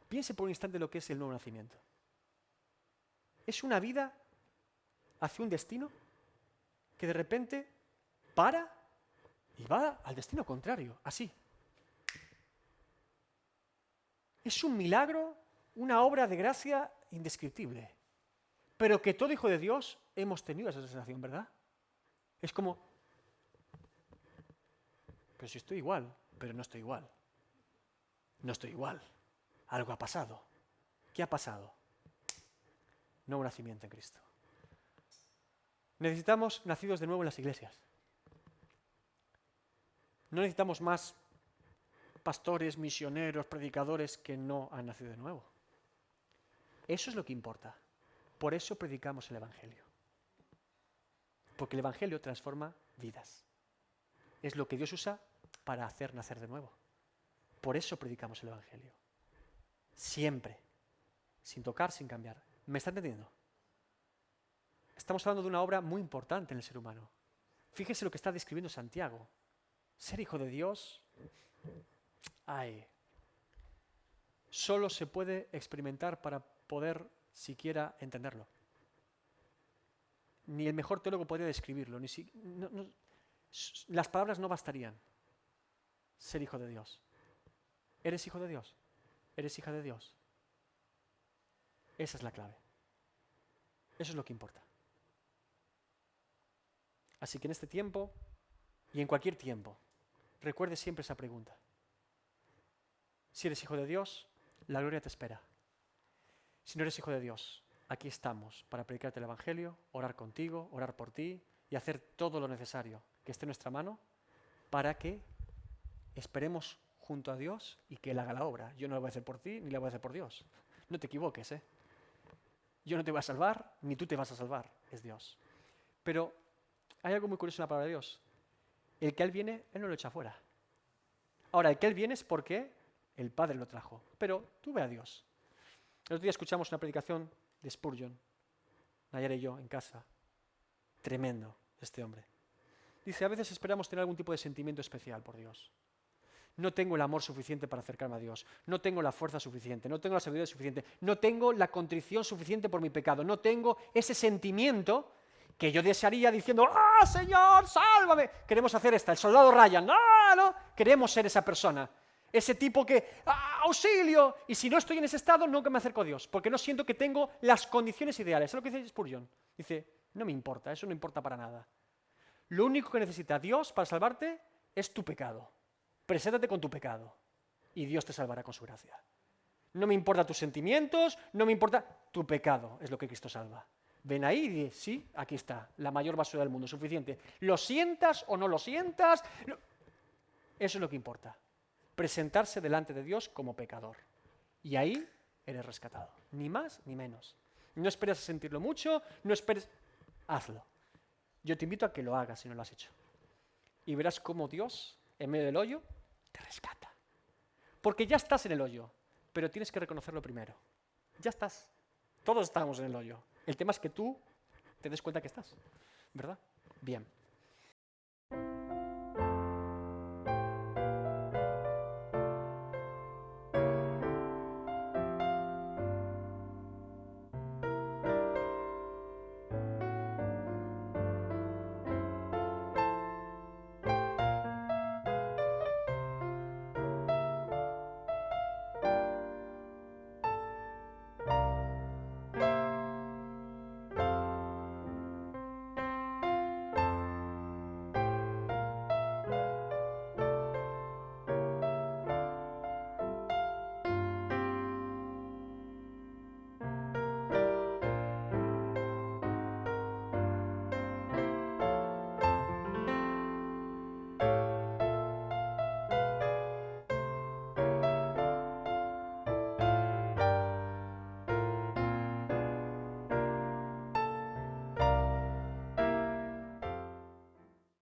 Piense por un instante lo que es el nuevo nacimiento. Es una vida hacia un destino que de repente para y va al destino contrario, así. Es un milagro, una obra de gracia indescriptible, pero que todo hijo de Dios hemos tenido esa sensación, ¿verdad? Es como, pero si estoy igual, pero no estoy igual. No estoy igual. Algo ha pasado. ¿Qué ha pasado? Nuevo nacimiento en Cristo. Necesitamos nacidos de nuevo en las iglesias. No necesitamos más pastores, misioneros, predicadores que no han nacido de nuevo. Eso es lo que importa. Por eso predicamos el Evangelio. Porque el Evangelio transforma vidas. Es lo que Dios usa para hacer nacer de nuevo. Por eso predicamos el Evangelio. Siempre. Sin tocar, sin cambiar. ¿Me está entendiendo? Estamos hablando de una obra muy importante en el ser humano. Fíjese lo que está describiendo Santiago. Ser hijo de Dios, solo se puede experimentar para poder siquiera entenderlo. Ni el mejor teólogo podría describirlo. Las palabras no bastarían. Ser hijo de Dios. ¿Eres hijo de Dios? ¿Eres hija de Dios? Esa es la clave. Eso es lo que importa. Así que en este tiempo y en cualquier tiempo, recuerde siempre esa pregunta. Si eres hijo de Dios, la gloria te espera. Si no eres hijo de Dios, aquí estamos para predicarte el Evangelio, orar contigo, orar por ti y hacer todo lo necesario que esté en nuestra mano para que esperemos junto a Dios y que Él haga la obra. Yo no la voy a hacer por ti ni la voy a hacer por Dios. No te equivoques, ¿eh? Yo no te voy a salvar, ni tú te vas a salvar, es Dios. Pero hay algo muy curioso en la palabra de Dios. El que Él viene, Él no lo echa fuera. Ahora, el que Él viene es porque el Padre lo trajo. Pero tú ve a Dios. El otro día escuchamos una predicación de Spurgeon, Nayara y yo, en casa. Tremendo, este hombre. Dice, a veces esperamos tener algún tipo de sentimiento especial por Dios. No tengo el amor suficiente para acercarme a Dios. No tengo la fuerza suficiente. No tengo la sabiduría suficiente. No tengo la contrición suficiente por mi pecado. No tengo ese sentimiento que yo desearía diciendo, ¡ah, Señor, sálvame! Queremos hacer el soldado Ryan. ¡Ah, no! Queremos ser esa persona. Ese tipo que, ¡auxilio! Y si no estoy en ese estado, nunca me acerco a Dios, porque no siento que tengo las condiciones ideales. Es lo que dice Spurgeon. Dice, no me importa, eso no importa para nada. Lo único que necesita Dios para salvarte es tu pecado. Preséntate con tu pecado y Dios te salvará con su gracia. No me importa tus sentimientos, no me importa tu pecado, es lo que Cristo salva. Ven ahí y di, sí, aquí está, la mayor basura del mundo, suficiente. Lo sientas o no lo sientas, eso es lo que importa. Presentarse delante de Dios como pecador. Y ahí eres rescatado, ni más ni menos. No esperes a sentirlo mucho, no esperes, hazlo. Yo te invito a que lo hagas si no lo has hecho. Y verás cómo Dios, en medio del hoyo, te rescata. Porque ya estás en el hoyo, pero tienes que reconocerlo primero. Ya estás. Todos estamos en el hoyo. El tema es que tú te des cuenta que estás, ¿verdad? Bien.